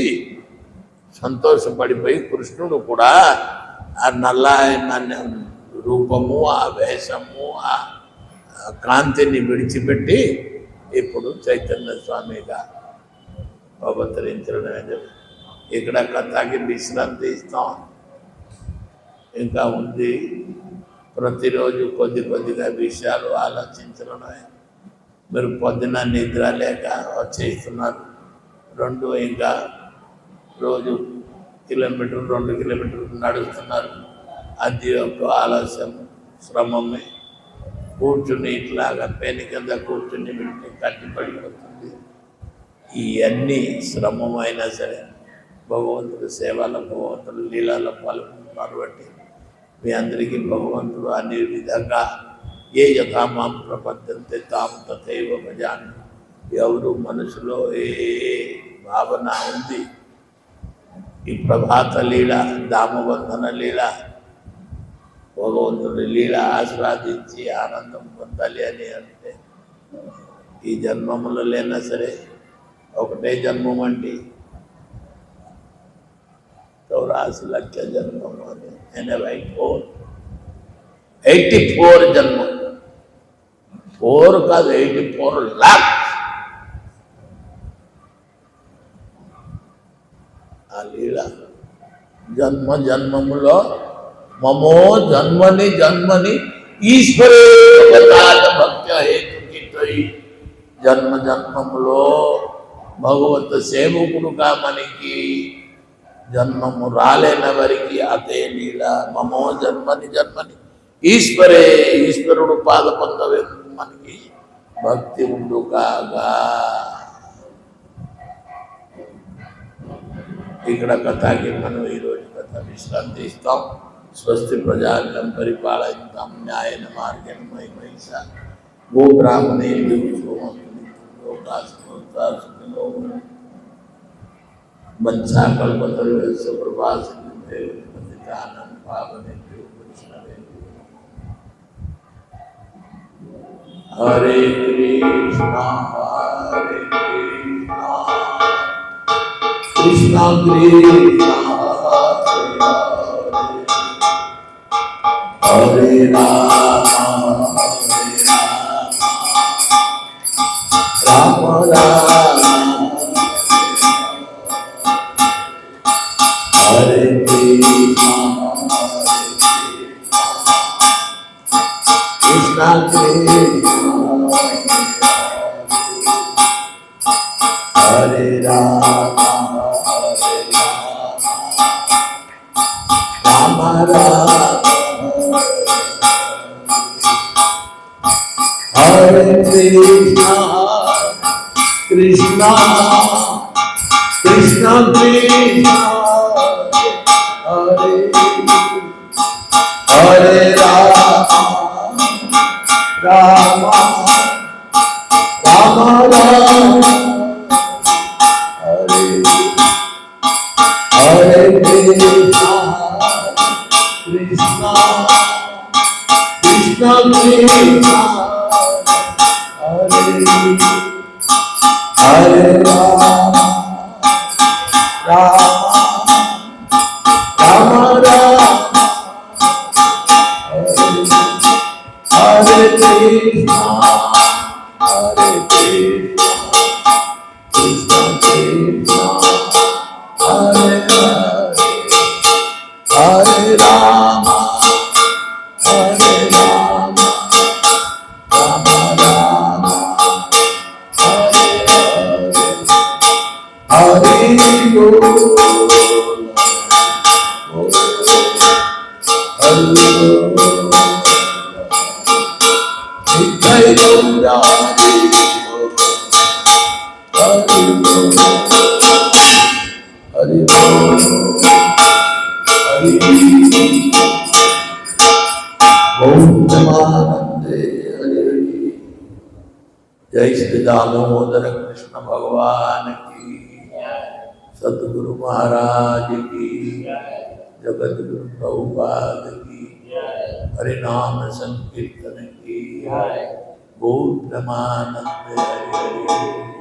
సంతోషపడిపోయి కృష్ణుడు కూడా ఆ నల్లమైన రూపము, ఆ వేషము, ఆ కాంతిని విడిచిపెట్టి ఇప్పుడు చైతన్య స్వామిగా అవతరించడం. ఇక్కడ కథకి విశ్రాంతి ఇస్తాం. ఇంకా ఉంది ప్రతిరోజు కొద్ది కొద్దిగా విషయాలు ఆలోచించడమే. మీరు పొద్దున నిద్ర లేక వచ్చేస్తున్నారు, ఇంకా రోజు కిలోమీటర్ 2 కిలోమీటర్లు నడుస్తున్నారు. అది ఒక ఆలస్యం, శ్రమమే. కూర్చుని ఇట్లాగా పెని కింద కూర్చుని పెట్టి కట్టిపడిపోతుంది. ఇవన్నీ శ్రమమైనా సరే భగవంతుడి సేవల, భగవంతుడు లీలలో పాల్గొంటున్నారు. బట్టి మీ అందరికీ భగవంతుడు అన్ని విధంగా ఏ యథామాం ప్రపద్యంతే తాం తథైవ భజామి. ఎవరు మనసులో ఏ భావన ఉంది. ఈ ప్రభాత లీల, దామబంధన లీల, భగవంతుడి లీల ఆస్వాదించి ఆనందం పొందాలి అని అంటే ఈ జన్మములో లేనా సరే ఒకటే జన్మం అంటే 84 లక్ష జన్మము అని 84 జన్మం, 4 కాదు 84 లాక్. ఆ లీల జన్మ జన్మములో మమో జన్మని జన్మని ఈశ్వరే భక్త్య హేతుకితోయి, జన్మ జన్మములో భగవత్ సేవకుడుగా మనకి జన్మము రాలేనవరికి అదే లీల. మమో జన్మని జన్మని ఈశ్వరే, ఈశ్వరుడు పాద పొందవేందుకు మనకి భక్తి ఉండు కాగా. ఇక్కడ కథకి మనం ఈరోజు కథ విశ్రాంతి ఇస్తాం. స్వస్తి ప్రజాగం పరిపాలయంతాం న్యాయన మార్గేణ మహిమహిష గోబ్రాహ్మణేభ్యో లోకాసుఖినో వంచాకల్పతరుభ్యశ్చ ప్రభాసిభ్యో పతితానాం పావనేభ్యో వైష్ణవేభ్యో. హరే కృష్ణ హరే కృష్ణ కృష్ణ హరే రామ రామ రామ హరే కృష్ణ కృష్ణ కృష్ణ హరే రామ రామ రామ హరే కృష్ణ కృష్ణ కృష్ణ కృష్ణ హరే హరే రామ రామ రామ రామ హరే హరే కృష్ణ కృష్ణ కృష్ణ కృష్ణ హరే హరే రామ రామ రామ రామ హరే కృష్ణ హరే కృష్ణ కృష్ణ కృష్ణ హరే హరే రామ హరే రామ రామ రామ హరే హరే బోల్ హరి నిత్య గౌరా హరి హరి గౌతమానందే హరి. जय श्री दामोदर कृष्ण भगवान की, सतगुरु महाराज की, जगत गुरु प्रभुपाद की, हरिनाम संकीर्तन की, गौतमानंद हरि हरि।